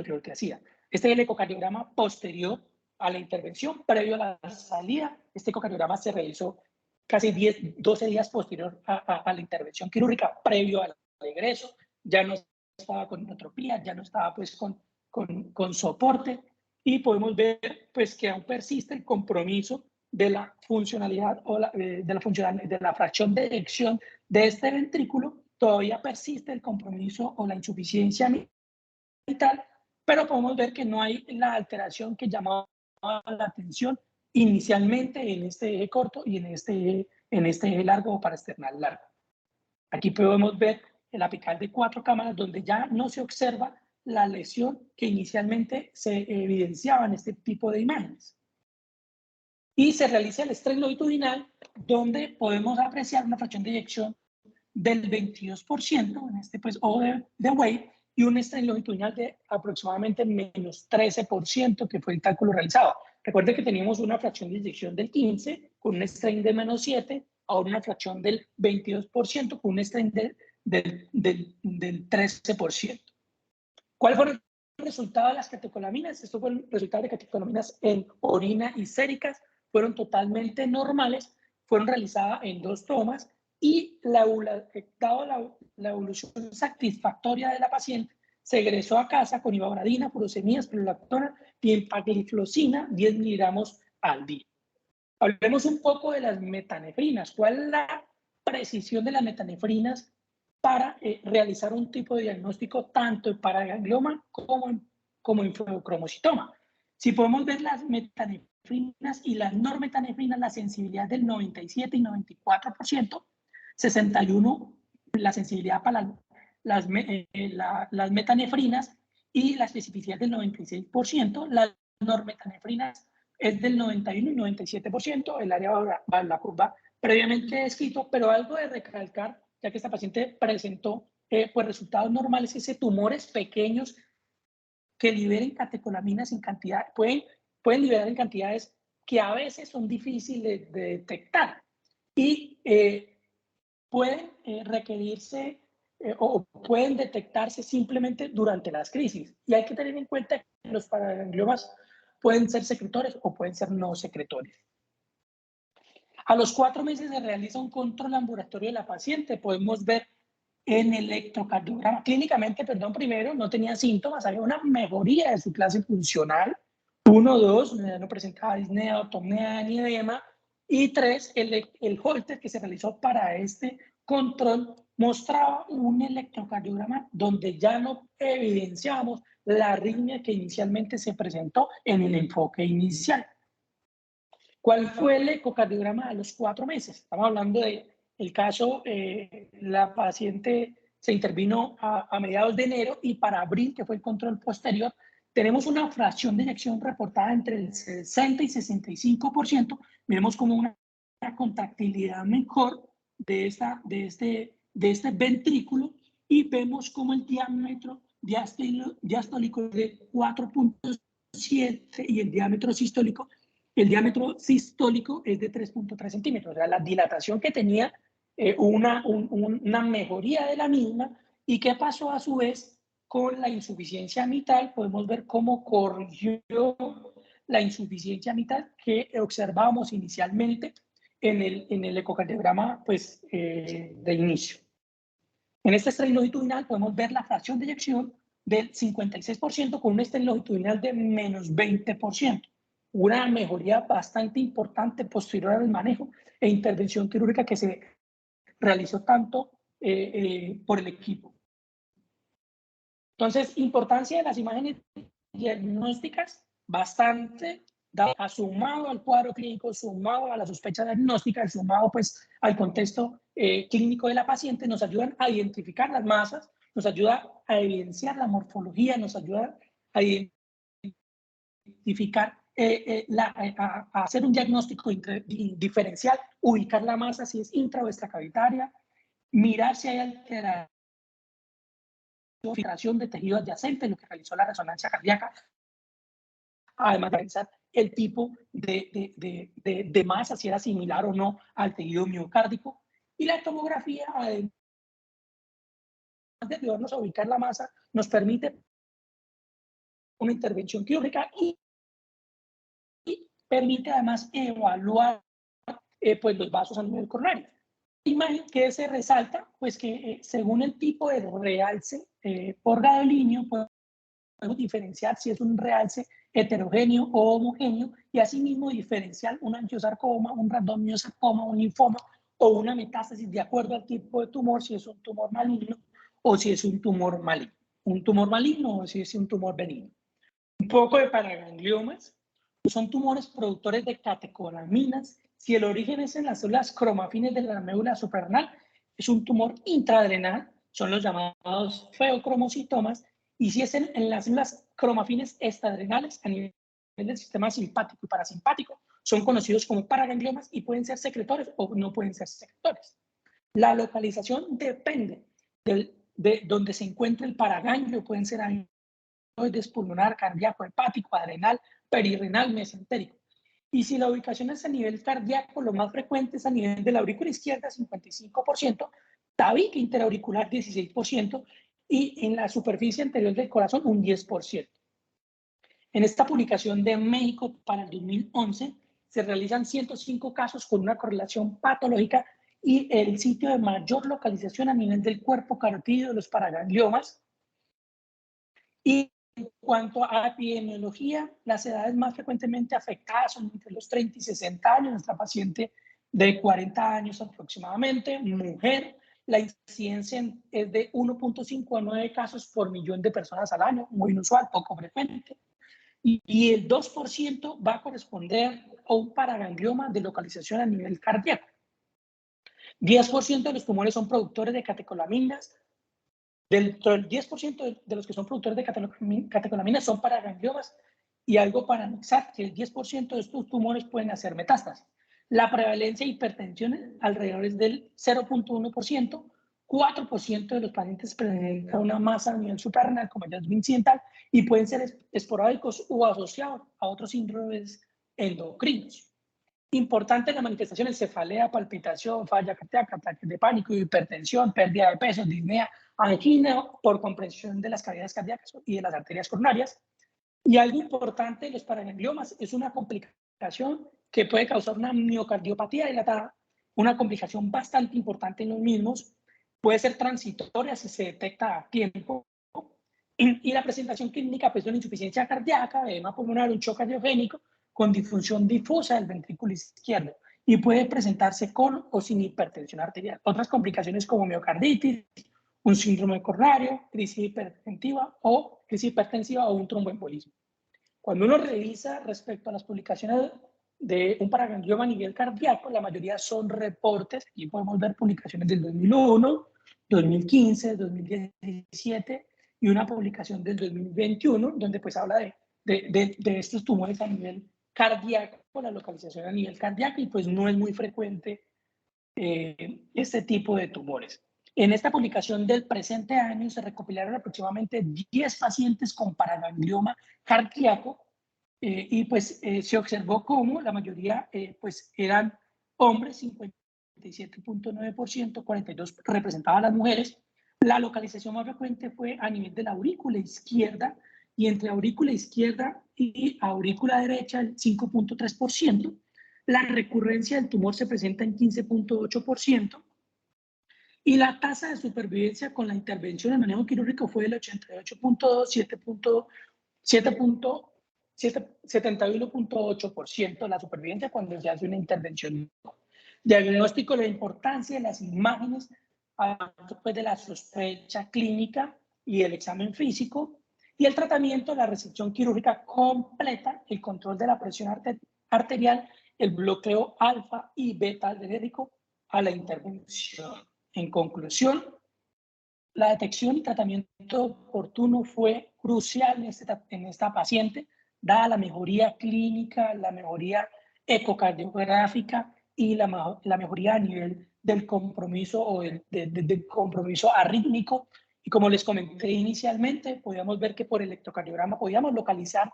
clortiazida. Este es el ecocardiograma posterior a la intervención, previo a la salida. Este ecocardiograma se realizó casi 12 días posterior a la intervención quirúrgica, previo al egreso. Ya no estaba con inotropía, ya no estaba pues con soporte, y podemos ver pues que aún persiste el compromiso de la funcionalidad o de la fracción de eyección de este ventrículo. Todavía persiste el compromiso o la insuficiencia mitral, pero podemos ver que no hay la alteración que llamaba la atención inicialmente en este eje corto y en este eje largo o paraesternal largo. Aquí podemos ver el apical de 4 cámaras, donde ya no se observa la lesión que inicialmente se evidenciaba en este tipo de imágenes. Y se realiza el estrés longitudinal, donde podemos apreciar una fracción de eyección del 22%, en este pues O de Wade, y un strain longitudinal de aproximadamente menos 13%, que fue el cálculo realizado. Recuerde que teníamos una fracción de inyección del 15% con un strain de menos 7%, ahora una fracción del 22% con un strain del 13%. ¿Cuál fue el resultado de las catecolaminas? Estos fueron resultados de catecolaminas en orina y séricas, fueron totalmente normales, fueron realizadas en 2 tomas y dado la evolución satisfactoria de la paciente, se egresó a casa con ivabradina, furosemida, prolactona y empagliflozina 10 miligramos al día. Hablemos un poco de las metanefrinas. ¿Cuál es la precisión de las metanefrinas para realizar un tipo de diagnóstico tanto en paraganglioma como en feocromocitoma? Si podemos ver las metanefrinas y las normetanefrinas, la sensibilidad del 97 y 94%, 61% la sensibilidad para las metanefrinas y la especificidad del 96%, las normetanefrinas es del 91 y 97%, el área va en la curva previamente descrito, pero algo de recalcar, ya que esta paciente presentó pues resultados normales, ese tumores pequeños que liberen catecolaminas en cantidad, pueden liberar en cantidades que a veces son difíciles de detectar y pueden requerirse o pueden detectarse simplemente durante las crisis. Y hay que tener en cuenta que los paragangliomas pueden ser secretores o pueden ser no secretores. A los 4 meses se realiza un control ambulatorio de la paciente. Podemos ver en el electrocardiograma, clínicamente, primero no tenía síntomas, había una mejoría de su clase funcional. 1, 2, no presentaba disnea, otomía ni edema. Y 3, el Holter que se realizó para este control mostraba un electrocardiograma donde ya no evidenciamos la arritmia que inicialmente se presentó en el enfoque inicial. ¿Cuál fue el ecocardiograma a los 4 meses? Estamos hablando del caso, la paciente se intervino a mediados de enero y para abril, que fue el control posterior, tenemos una fracción de eyección reportada entre el 60 y 65%. Miremos como una contractilidad mejor de este ventrículo y vemos como el diámetro diastólico de 4.7 y el diámetro sistólico es de 3.3 centímetros. O sea, la dilatación que tenía, una mejoría de la misma. ¿Y qué pasó a su vez con la insuficiencia mitral? Podemos ver cómo corrigió la insuficiencia mitral que observábamos inicialmente en el ecocardiograma pues, de inicio. En este strain longitudinal podemos ver la fracción de eyección del 56% con un strain longitudinal de menos 20%. Una mejoría bastante importante posterior al manejo e intervención quirúrgica que se realizó tanto por el equipo. Entonces, importancia de las imágenes diagnósticas, bastante, sumado al cuadro clínico, sumado a la sospecha diagnóstica, sumado pues al contexto clínico de la paciente, nos ayudan a identificar las masas, nos ayuda a evidenciar la morfología, nos ayuda a identificar, a hacer un diagnóstico diferencial, ubicar la masa si es intra o extracavitaria, mirar si hay alteración de tejido adyacente, lo que realizó la resonancia cardíaca, además de realizar el tipo de masa, si era similar o no al tejido miocárdico, y la tomografía, además de ayudarnos a ubicar la masa, nos permite una intervención quirúrgica y permite además evaluar pues los vasos a nivel coronario. Imagen que se resalta, pues que según el tipo de realce por gadolíneo, podemos diferenciar si es un realce heterogéneo o homogéneo y asimismo diferenciar un angiosarcoma, un rhabdomyosarcoma, un linfoma o una metástasis de acuerdo al tipo de tumor, si es un tumor maligno o si es un tumor maligno. Un tumor maligno o si es un tumor benigno. Un poco de paragangliomas. Son tumores productores de catecolaminas. Si el origen es en las células cromafines de la médula suprarrenal, es un tumor intraadrenal, son los llamados feocromocitomas. Y si es en las células cromafines extraadrenales a nivel del sistema simpático y parasimpático, son conocidos como paragangliomas y pueden ser secretores o no pueden ser secretores. La localización depende del de donde se encuentra el paraganglio, pueden ser amiloides, pulmonar, cardíaco, hepático, adrenal, perirrenal, mesentérico. Y si la ubicación es a nivel cardíaco, lo más frecuente es a nivel de la aurícula izquierda, 55%, tabique interauricular, 16%, y en la superficie anterior del corazón, un 10%. En esta publicación de México para el 2011, se realizan 105 casos con una correlación patológica y el sitio de mayor localización a nivel del cuerpo carotídeo de los paragangliomas. Y en cuanto a epidemiología, las edades más frecuentemente afectadas son entre los 30 y 60 años. Nuestra paciente de 40 años aproximadamente, mujer. La incidencia es de 1.5 a 9 casos por millón de personas al año, muy inusual, poco frecuente. Y el 2% va a corresponder a un paraganglioma de localización a nivel cardíaco. 10% de los tumores son productores de catecolaminas. Dentro del 10% de los que son productores de catecolaminas son paragangliomas, y algo para anexar, que el 10% de estos tumores pueden hacer metástasis. La prevalencia de hipertensión alrededor es del 0.1%, 4% de los pacientes presentan una masa a nivel suprarrenal, como ya es incidental, y pueden ser esporádicos o asociados a otros síndromes endocrinos. Importante en la manifestación, cefalea, palpitación, falla cardíaca, ataques de pánico, hipertensión, pérdida de peso, disnea, angina por compresión de las cavidades cardíacas y de las arterias coronarias. Y algo importante de los paragangliomas es una complicación que puede causar una miocardiopatía dilatada, una complicación bastante importante en los mismos. Puede ser transitoria si se detecta a tiempo. Y la presentación clínica pues, es una insuficiencia cardíaca, edema pulmonar, un choque cardiogénico con disfunción difusa del ventrículo izquierdo, y puede presentarse con o sin hipertensión arterial. Otras complicaciones como miocarditis, un síndrome coronario, crisis hipertensiva o un tromboembolismo. Cuando uno revisa respecto a las publicaciones de un paraganglioma a nivel cardíaco, la mayoría son reportes. Aquí podemos ver publicaciones del 2001, 2015, 2017 y una publicación del 2021, donde pues habla de estos tumores a nivel cardíaco, la localización a nivel cardíaco, y pues no es muy frecuente este tipo de tumores. En esta publicación del presente año se recopilaron aproximadamente 10 pacientes con paraganglioma cardíaco, y pues se observó cómo la mayoría pues eran hombres, 57.9%, 42% representaban a las mujeres. La localización más frecuente fue a nivel de la aurícula izquierda, y entre aurícula izquierda y aurícula derecha el 5.3%. La recurrencia del tumor se presenta en 15.8%, y la tasa de supervivencia con la intervención de manejo quirúrgico fue del 88.2, 71.8% la supervivencia cuando se hace una intervención. Diagnóstico, la importancia de las imágenes después de la sospecha clínica y el examen físico, y el tratamiento, la resección quirúrgica completa, el control de la presión arterial, el bloqueo alfa y beta adrenérgico a la intervención. En conclusión, la detección y tratamiento oportuno fue crucial en esta paciente, dada la mejoría clínica, la mejoría ecocardiográfica y la mejoría a nivel del compromiso o del compromiso arrítmico. Y como les comenté inicialmente, podíamos ver que por electrocardiograma podíamos localizar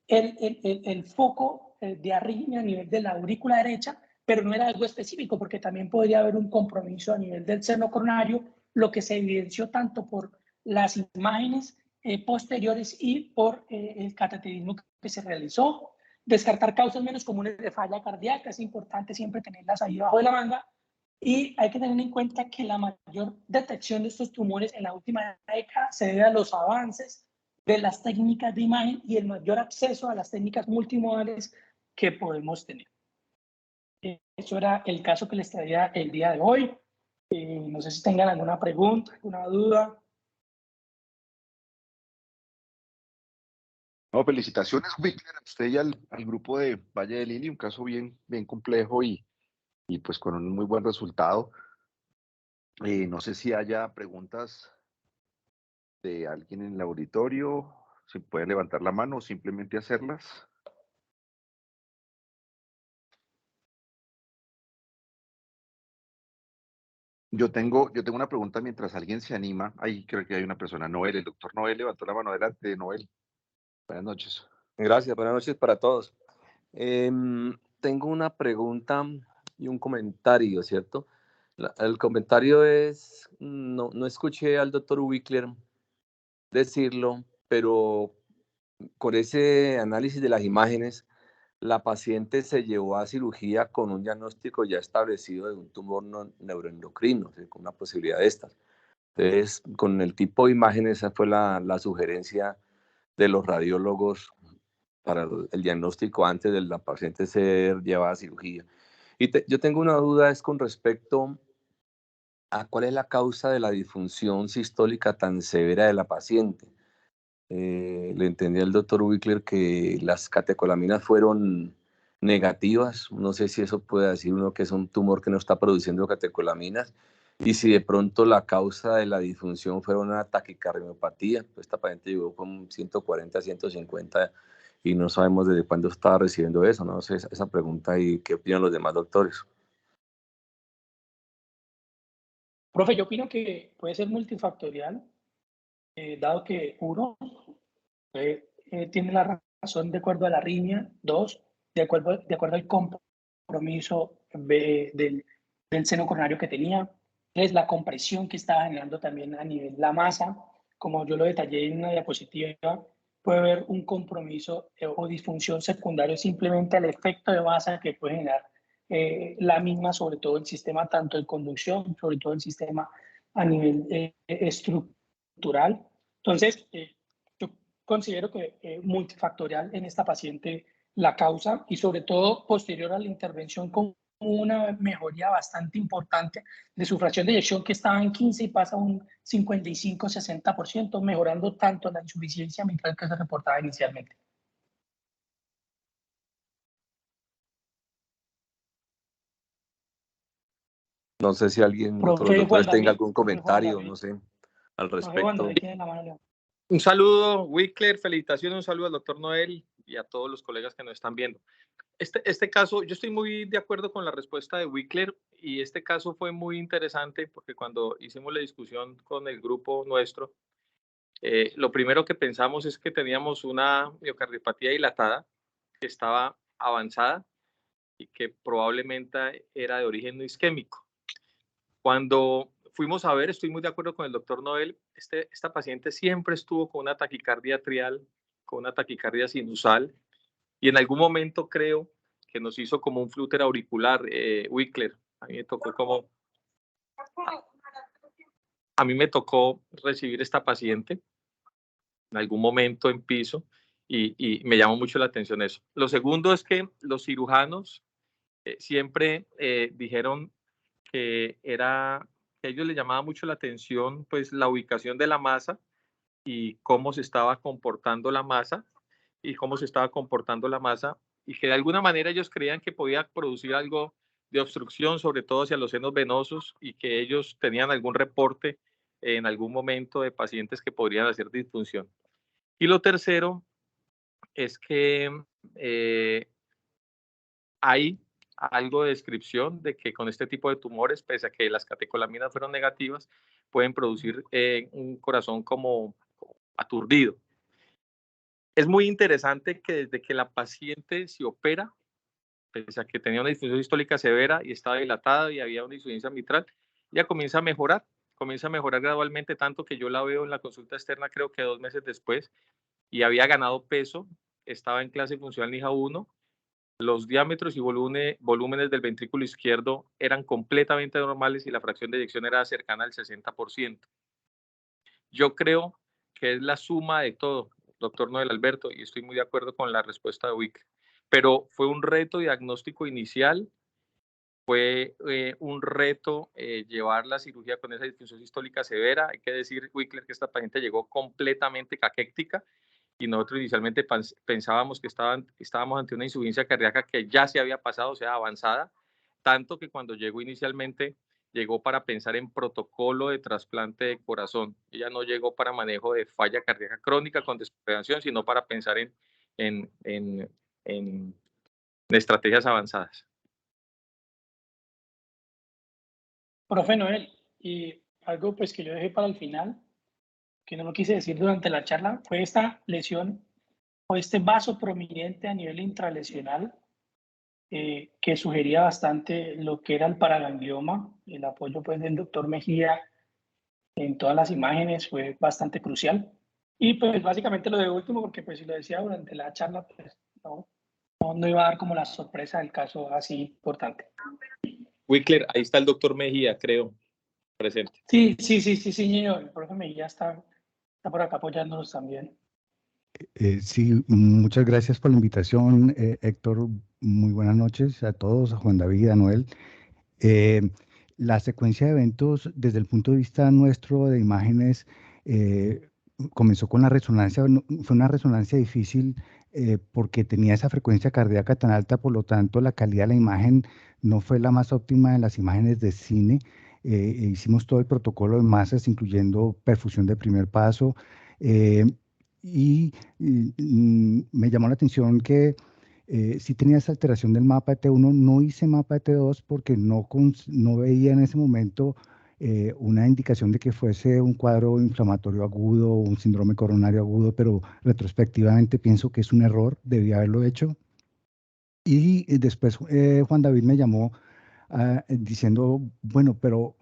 el foco de arritmia a nivel de la aurícula derecha, pero no era algo específico, porque también podría haber un compromiso a nivel del seno coronario, lo que se evidenció tanto por las imágenes posteriores y por el cateterismo que se realizó. Descartar causas menos comunes de falla cardíaca, es importante siempre tenerlas ahí bajo de la manga, y hay que tener en cuenta que la mayor detección de estos tumores en la última década se debe a los avances de las técnicas de imagen y el mayor acceso a las técnicas multimodales que podemos tener. Eso era el caso que les traía el día de hoy. No sé si tengan alguna pregunta, alguna duda. No, felicitaciones, Whitner, a usted y al grupo de Valle de Lili, un caso bien, bien complejo y pues con un muy buen resultado. No sé si haya preguntas de alguien en el auditorio, si pueden levantar la mano o simplemente hacerlas. Yo tengo una pregunta mientras alguien se anima. Ahí creo que hay una persona, Noel, el doctor Noel levantó la mano. Adelante, Noel. Buenas noches. Gracias, buenas noches para todos. Tengo una pregunta y un comentario, ¿cierto? El comentario es, no escuché al doctor Wickler decirlo, pero con ese análisis de las imágenes, la paciente se llevó a cirugía con un diagnóstico ya establecido de un tumor neuroendocrino, ¿sí? Con una posibilidad de estas. Entonces, con el tipo de imágenes, esa fue la sugerencia de los radiólogos para el diagnóstico antes de la paciente ser llevada a cirugía. Y yo tengo una duda, es con respecto a cuál es la causa de la disfunción sistólica tan severa de la paciente. Le entendí al doctor Wickler que las catecolaminas fueron negativas. No sé si eso puede decir uno que es un tumor que no está produciendo catecolaminas. Y si de pronto la causa de la disfunción fuera una taquicardiopatía, pues esta paciente llegó con 140, 150 y no sabemos desde cuándo estaba recibiendo eso. No sé esa pregunta y qué opinan los demás doctores. Profe, yo opino que puede ser multifactorial, dado que uno tiene la razón de acuerdo a la arritmia, dos, de acuerdo al compromiso del seno coronario que tenía, tres, la compresión que estaba generando también a nivel la masa, como yo lo detallé en una diapositiva, puede haber un compromiso o disfunción secundaria simplemente al efecto de masa que puede generar la misma, sobre todo el sistema, tanto de conducción, sobre todo el sistema a nivel estructural. Entonces, yo considero que multifactorial en esta paciente la causa y sobre todo posterior a la intervención con una mejoría bastante importante de su fracción de eyección que estaba en 15 y pasa a un 55-60%, mejorando tanto la insuficiencia mitral que se reportaba inicialmente. No sé si alguien, otros Profe Juan doctores, tenga David, algún profe Juan comentario, David, no sé, al profe Juan respecto. David tiene la mano levantada. Un saludo, Wickler, felicitaciones, un saludo al doctor Noel y a todos los colegas que nos están viendo. Este caso, yo estoy muy de acuerdo con la respuesta de Wickler y este caso fue muy interesante porque cuando hicimos la discusión con el grupo nuestro, lo primero que pensamos es que teníamos una miocardiopatía dilatada que estaba avanzada y que probablemente era de origen no isquémico. Cuando fuimos a ver, estoy muy de acuerdo con el doctor Noel, esta paciente siempre estuvo con una taquicardia atrial, con una taquicardia sinusal, y en algún momento creo que nos hizo como un flúter auricular, Wickler. A mí me tocó recibir esta paciente en algún momento en piso y me llamó mucho la atención eso. Lo segundo es que los cirujanos siempre dijeron que que a ellos les llamaba mucho la atención pues la ubicación de la masa y cómo se estaba comportando la masa y que de alguna manera ellos creían que podía producir algo de obstrucción, sobre todo hacia los senos venosos, y que ellos tenían algún reporte en algún momento de pacientes que podrían hacer disfunción. Y lo tercero es que hay algo de descripción de que con este tipo de tumores, pese a que las catecolaminas fueron negativas, pueden producir un corazón como aturdido. Es muy interesante que desde que la paciente se opera, pese a que tenía una disfunción sistólica severa y estaba dilatada y había una insuficiencia mitral, ya comienza a mejorar gradualmente, tanto que yo la veo en la consulta externa creo que 2 meses después y había ganado peso, estaba en clase funcional NIJA 1, los diámetros y volúmenes del ventrículo izquierdo eran completamente normales y la fracción de eyección era cercana al 60%. Yo creo que es la suma de todo, doctor Noel Alberto, y estoy muy de acuerdo con la respuesta de Wick. Pero fue un reto diagnóstico inicial, fue un reto llevar la cirugía con esa disfunción sistólica severa. Hay que decir, Wickler, que esta paciente llegó completamente caquéctica y nosotros inicialmente pensábamos que estábamos ante una insuficiencia cardíaca que ya se había pasado, o sea, avanzada, tanto que cuando llegó inicialmente llegó para pensar en protocolo de trasplante de corazón. Ella no llegó para manejo de falla cardíaca crónica con desprevención, sino para pensar en estrategias avanzadas. Profe Noel, y algo pues que yo dejé para el final, que no lo quise decir durante la charla, fue esta lesión o este vaso prominente a nivel intralesional que sugería bastante lo que era el paraganglioma. El apoyo pues del doctor Mejía en todas las imágenes fue bastante crucial. Y pues básicamente lo de último, porque pues si lo decía durante la charla, pues no iba a dar como la sorpresa del caso así importante. Wickler, ahí está el doctor Mejía, creo, presente. Sí, señor. El profe Mejía está por acá apoyándonos también. Sí, muchas gracias por la invitación, Héctor. Muy buenas noches a todos, a Juan David, a Noel. La secuencia de eventos desde el punto de vista nuestro de imágenes comenzó con la resonancia, fue una resonancia difícil porque tenía esa frecuencia cardíaca tan alta, por lo tanto la calidad de la imagen no fue la más óptima de las imágenes de cine. Hicimos todo el protocolo de masas, incluyendo perfusión de primer paso, me llamó la atención que sí tenía esa alteración del mapa de T1, no hice mapa de T2 porque no veía en ese momento una indicación de que fuese un cuadro inflamatorio agudo o un síndrome coronario agudo, pero retrospectivamente pienso que es un error, debí haberlo hecho. Y después Juan David me llamó diciendo, bueno, pero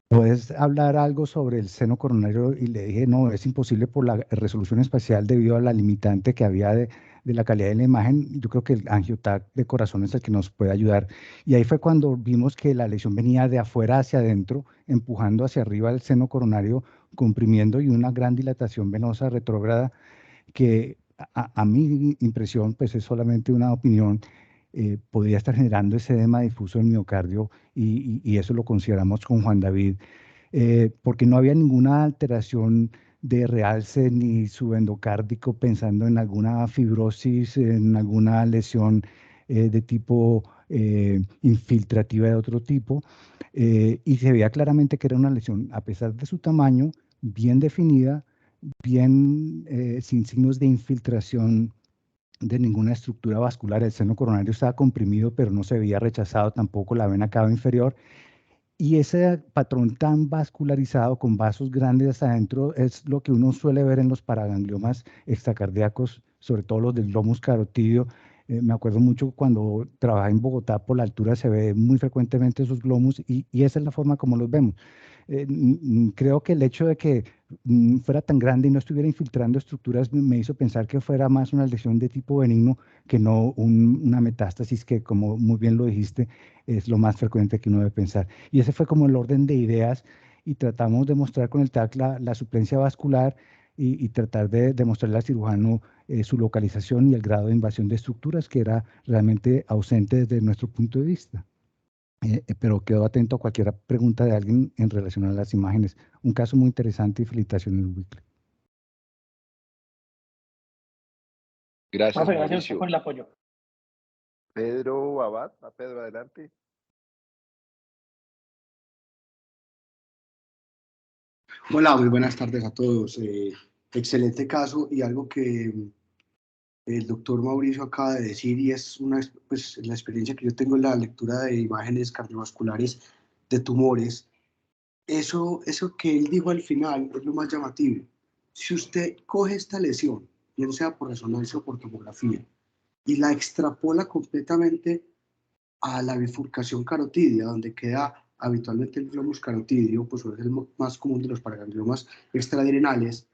¿puedes hablar algo sobre el seno coronario? Y le dije, no, es imposible por la resolución espacial debido a la limitante que había de la calidad de la imagen. Yo creo que el angiotac de corazón es el que nos puede ayudar. Y ahí fue cuando vimos que la lesión venía de afuera hacia adentro, empujando hacia arriba el seno coronario, comprimiendo y una gran dilatación venosa retrógrada que a mi impresión, pues es solamente una opinión, podría estar generando ese edema difuso en miocardio y eso lo consideramos con Juan David, porque no había ninguna alteración de realce ni subendocárdico pensando en alguna fibrosis, en alguna lesión de tipo infiltrativa de otro tipo, y se veía claramente que era una lesión, a pesar de su tamaño, bien definida, bien sin signos de infiltración de ninguna estructura vascular. El seno coronario estaba comprimido, pero no se veía rechazado tampoco la vena cava inferior. Y ese patrón tan vascularizado con vasos grandes hasta adentro es lo que uno suele ver en los paragangliomas extracardíacos, sobre todo los del glomus carotidio. Me acuerdo mucho cuando trabajaba en Bogotá, por la altura se ve muy frecuentemente esos glomus y esa es la forma como los vemos. Creo que el hecho de que fuera tan grande y no estuviera infiltrando estructuras me hizo pensar que fuera más una lesión de tipo benigno que no una metástasis que, como muy bien lo dijiste, es lo más frecuente que uno debe pensar. Y ese fue como el orden de ideas y tratamos de mostrar con el TAC la suplencia vascular y tratar de demostrarle al cirujano su localización y el grado de invasión de estructuras que era realmente ausente desde nuestro punto de vista. Pero quedo atento a cualquier pregunta de alguien en relación a las imágenes. Un caso muy interesante y felicitaciones, Wickler. Gracias, Profe, gracias a usted Mauricio. por el apoyo. Pedro Abad, a Pedro, adelante. Hola, muy buenas tardes a todos. Excelente caso y algo que el doctor Mauricio acaba de decir y es pues, la experiencia que yo tengo en la lectura de imágenes cardiovasculares de tumores. Eso que él dijo al final es lo más llamativo. Si usted coge esta lesión, bien sea por resonancia o por tomografía, y la extrapola completamente a la bifurcación carotidia, donde queda habitualmente el glomus carotidio, pues es el más común de los paragangliomas extraadrenales,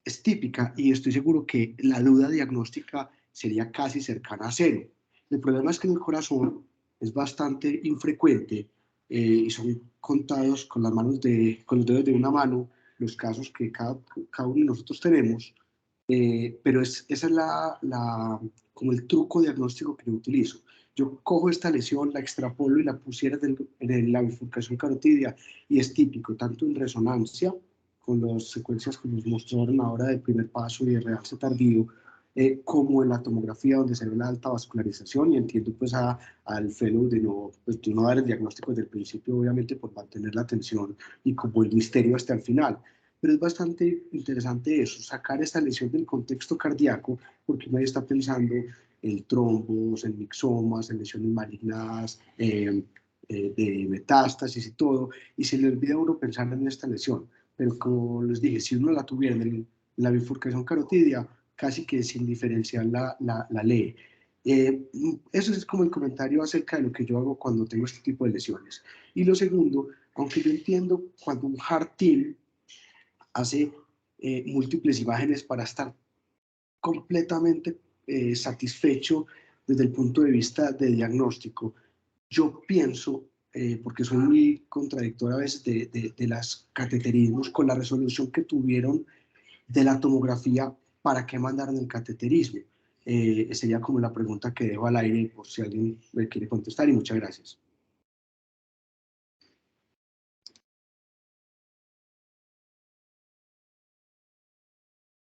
es típica y estoy seguro que la duda diagnóstica sería casi cercana a cero. El problema es que en el corazón es bastante infrecuente y son contados con los dedos de una mano los casos que cada uno de nosotros tenemos, pero esa es como el truco diagnóstico que yo utilizo. Yo cojo esta lesión, la extrapolo y la pusiera en la bifurcación carotidia y es típico, tanto en resonancia, con las secuencias que nos mostraron ahora del primer paso y de realce tardío, como en la tomografía donde se ve la alta vascularización y entiendo pues al fellow de no dar el diagnóstico desde el principio, obviamente por mantener la atención y como el misterio hasta el final. Pero es bastante interesante eso, sacar esta lesión del contexto cardíaco, porque uno está pensando en trombos, en mixomas, en lesiones malignas, de metástasis y todo, y se le olvida a uno pensar en esta lesión. Pero como les dije, si uno la tuviera en la bifurcación carotidia, casi que sin diferenciar la lee. Eso es como el comentario acerca de lo que yo hago cuando tengo este tipo de lesiones. Y lo segundo, aunque yo entiendo cuando un heart team hace múltiples imágenes para estar completamente satisfecho desde el punto de vista de diagnóstico, yo pienso, porque soy muy contradictor a veces de las cateterismos, con la resolución que tuvieron de la tomografía, ¿para qué mandaron el cateterismo? Sería como la pregunta que dejo al aire por si alguien me quiere contestar, y muchas gracias.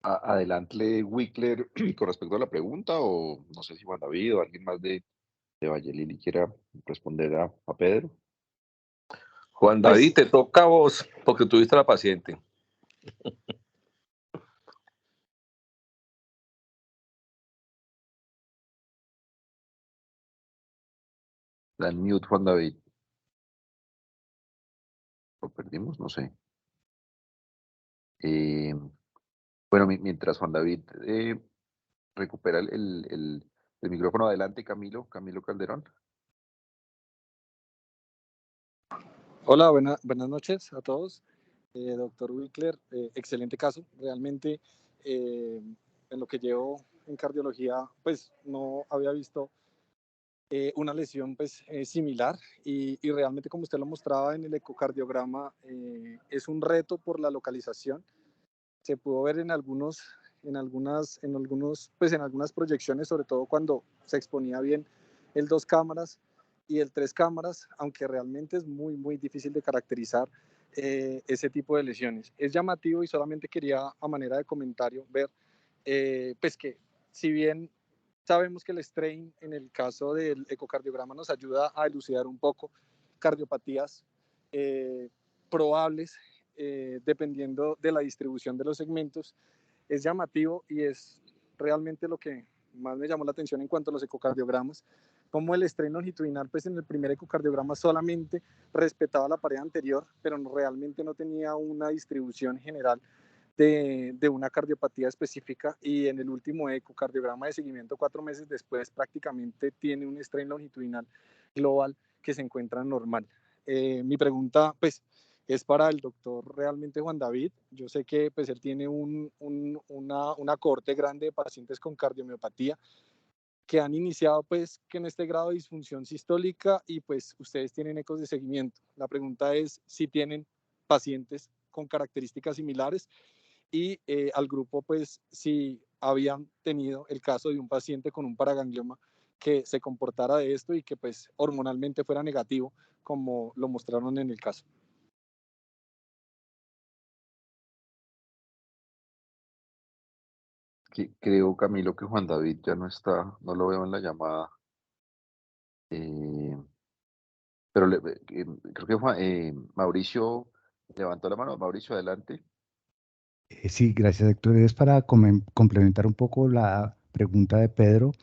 Adelante, Wickler, con respecto a la pregunta, o no sé si Juan David o alguien más de Valle Lili quiera responder a Pedro. Juan David, te toca a vos, porque tuviste a la paciente. La mute, Juan David. ¿Lo perdimos? No sé. Bueno, mientras Juan David recupera el micrófono, adelante, Camilo Calderón. Hola, buenas noches a todos. Doctor Wickler, excelente caso. Realmente, en lo que llevo en cardiología, pues no había visto una lesión pues, similar y realmente, como usted lo mostraba en el ecocardiograma, es un reto por la localización. Se pudo ver en algunas proyecciones, sobre todo cuando se exponía bien el 2 cámaras y el 3 cámaras, aunque realmente es muy, muy difícil de caracterizar ese tipo de lesiones. Es llamativo, y solamente quería, a manera de comentario, ver pues que si bien sabemos que el strain en el caso del ecocardiograma nos ayuda a elucidar un poco cardiopatías probables, dependiendo de la distribución de los segmentos, es llamativo y es realmente lo que más me llamó la atención en cuanto a los ecocardiogramas, como el strain longitudinal, pues en el primer ecocardiograma solamente respetaba la pared anterior, pero realmente no tenía una distribución general de una cardiopatía específica, y en el último ecocardiograma de seguimiento 4 meses después prácticamente tiene un strain longitudinal global que se encuentra normal. Mi pregunta pues es para el doctor realmente Juan David. Yo sé que pues él tiene una cohorte grande de pacientes con cardiomiopatía que han iniciado pues que en este grado de disfunción sistólica, y pues ustedes tienen ecos de seguimiento. La pregunta es si tienen pacientes con características similares, y al grupo pues si habían tenido el caso de un paciente con un paraganglioma que se comportara de esto y que pues hormonalmente fuera negativo, como lo mostraron en el caso. Creo, Camilo, que Juan David ya no está, no lo veo en la llamada. Pero creo que Mauricio levantó la mano. Mauricio, adelante. Sí, gracias, Héctor. Es para complementar un poco la pregunta de Pedro.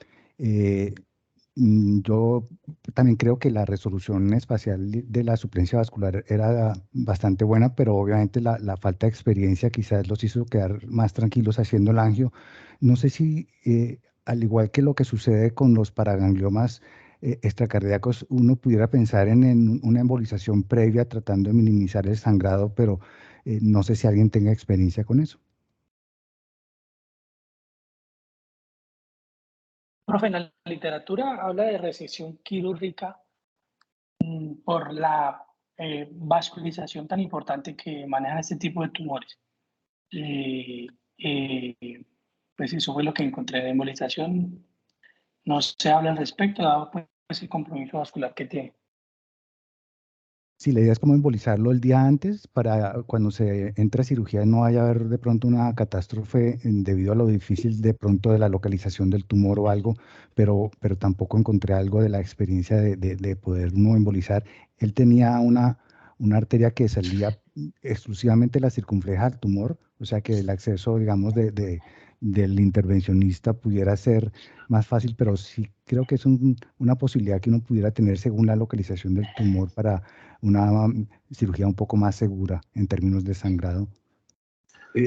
Yo también creo que la resolución espacial de la suplencia vascular era bastante buena, pero obviamente la falta de experiencia quizás los hizo quedar más tranquilos haciendo el angio. No sé si, al igual que lo que sucede con los paragangliomas extracardíacos, uno pudiera pensar en una embolización previa tratando de minimizar el sangrado, pero no sé si alguien tenga experiencia con eso. Profe, en la literatura habla de resección quirúrgica por la vascularización tan importante que manejan este tipo de tumores. Pues eso fue lo que encontré de embolización. No se habla al respecto, dado pues el compromiso vascular que tiene. Sí, la idea es como embolizarlo el día antes para cuando se entra a cirugía no vaya a haber de pronto una catástrofe debido a lo difícil de pronto de la localización del tumor o algo, pero tampoco encontré algo de la experiencia de poder no embolizar. Él tenía una arteria que salía exclusivamente de la circunfleja al tumor, o sea que el acceso, digamos, de del intervencionista pudiera ser más fácil, pero sí creo que es una posibilidad que uno pudiera tener según la localización del tumor para una cirugía un poco más segura en términos de sangrado.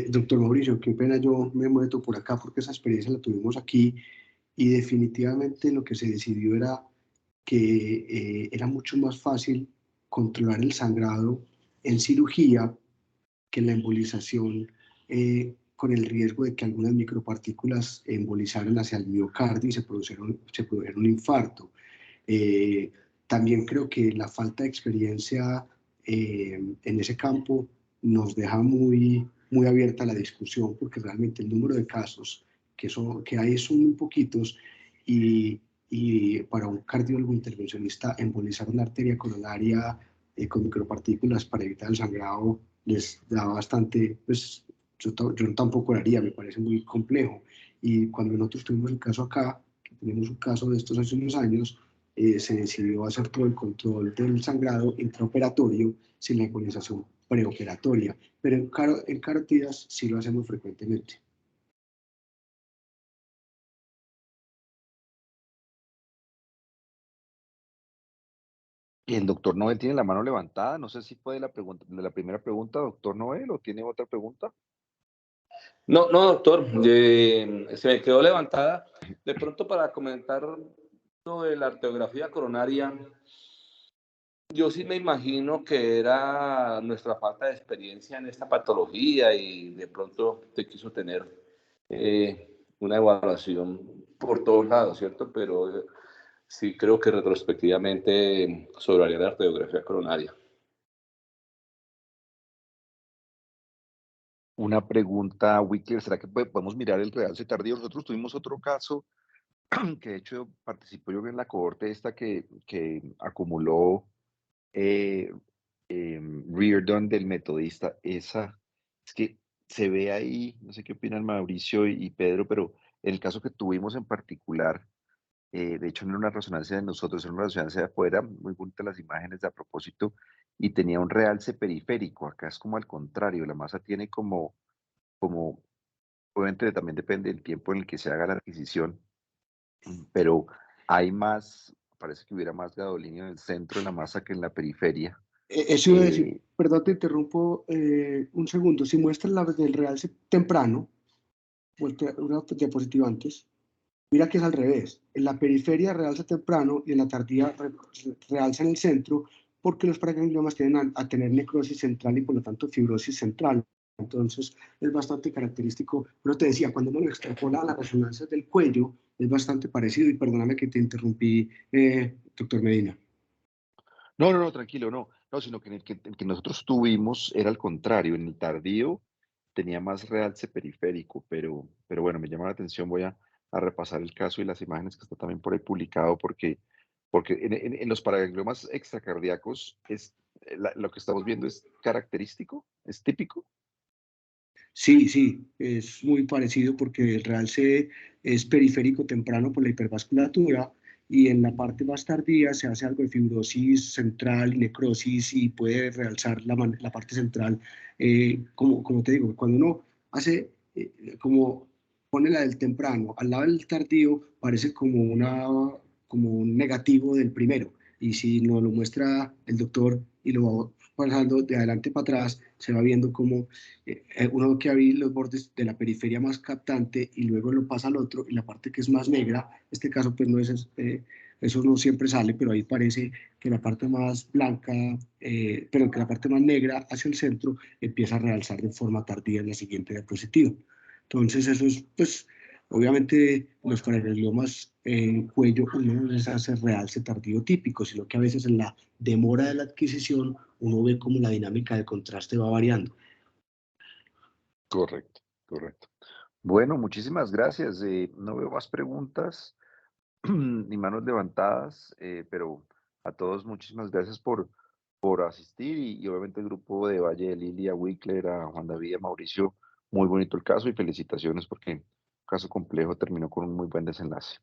Doctor Mauricio, qué pena, yo me meto por acá porque esa experiencia la tuvimos aquí y definitivamente lo que se decidió era que era mucho más fácil controlar el sangrado en cirugía que en la embolización, con el riesgo de que algunas micropartículas embolizaran hacia el miocardio y se produjera un infarto. Eh, También creo que la falta de experiencia en ese campo nos deja muy abierta la discusión, porque realmente el número de casos que hay son muy poquitos y para un cardiólogo intervencionista embolizar una arteria coronaria con micropartículas para evitar el sangrado les da bastante, pues yo tampoco lo haría, me parece muy complejo. Y cuando nosotros tuvimos el caso acá, que tenemos un caso de estos hace unos años, se decidió hacer todo el control del sangrado intraoperatorio sin la embolización preoperatoria, pero en carotidas sí lo hacemos frecuentemente. Y el doctor Noel tiene la mano levantada. No sé si puede de la primera pregunta, doctor Noel, o tiene otra pregunta. No, no, doctor, se me quedó levantada. De pronto para comentar lo de la arteriografía coronaria, yo sí me imagino que era nuestra falta de experiencia en esta patología y de pronto te quiso tener una evaluación por todos lados, ¿cierto? Pero sí creo que retrospectivamente sobraría la arteriografía coronaria. Una pregunta, Wickler, ¿será que podemos mirar el realce tardío? Nosotros tuvimos otro caso que de hecho participó yo en la cohorte esta que acumuló Reardon del metodista. Esa, es que se ve ahí, no sé qué opinan Mauricio y Pedro, pero en el caso que tuvimos en particular, de hecho no era una resonancia de nosotros, era una resonancia de afuera, muy bonitas las imágenes de a propósito, y tenía un realce periférico. Acá es como al contrario, la masa tiene como obviamente también depende del tiempo en el que se haga la adquisición, pero hay más, parece que hubiera más gadolinio en el centro de la masa que en la periferia. Eso iba a decir, perdón, te interrumpo un segundo. Si muestras la del realce temprano, una diapositiva antes, mira que es al revés. En la periferia realza temprano y en la tardía realza en el centro, porque los paragangliomas tienden a tener necrosis central y por lo tanto fibrosis central. Entonces es bastante característico. Pero te decía, cuando uno lo extrapola a las resonancias del cuello, es bastante parecido. Y perdóname que te interrumpí, doctor Medina. No, tranquilo, no, sino que en el que nosotros tuvimos era al contrario, en el tardío tenía más realce periférico, pero bueno, me llama la atención, voy a repasar el caso y las imágenes que está también por ahí publicado, porque en los paragangliomas extracardíacos lo que estamos viendo es característico, es típico. Sí, es muy parecido porque el realce es periférico temprano por la hipervasculatura y en la parte más tardía se hace algo de fibrosis central y necrosis y puede realzar la parte central. Como te digo, cuando uno hace, como pone la del temprano al lado del tardío, parece como un negativo del primero. Y si nos lo muestra el doctor y lo va pasando de adelante para atrás, se va viendo como uno que había los bordes de la periferia más captante y luego lo pasa al otro y la parte que es más negra, este caso pues no es, eso no siempre sale, pero ahí parece que la parte más blanca, pero que la parte más negra hacia el centro empieza a realzar de forma tardía en la siguiente diapositiva. Entonces eso es, pues, obviamente los paragangliomas en cuello no les hace realce tardío típico, sino que a veces en la demora de la adquisición uno ve cómo la dinámica de contraste va variando. Correcto. Bueno, muchísimas gracias. No veo más preguntas ni manos levantadas, pero a todos muchísimas gracias por asistir y obviamente el grupo de Valle de Lili, a Wickler, a Juan David, a Mauricio, muy bonito el caso y felicitaciones porque un caso complejo terminó con un muy buen desenlace.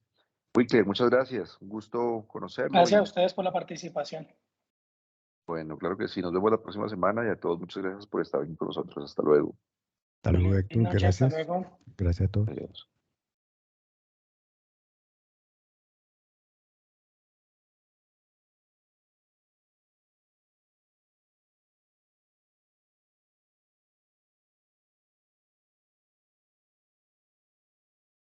Wickler, muchas gracias, un gusto conocerlo Gracias a y ustedes por la participación. bueno, claro que sí, nos vemos la próxima semana y a todos muchas gracias por estar aquí con nosotros. Hasta luego. Hasta luego, Feliz Héctor. noche, hasta Gracias. luego. Gracias a todos. Adiós.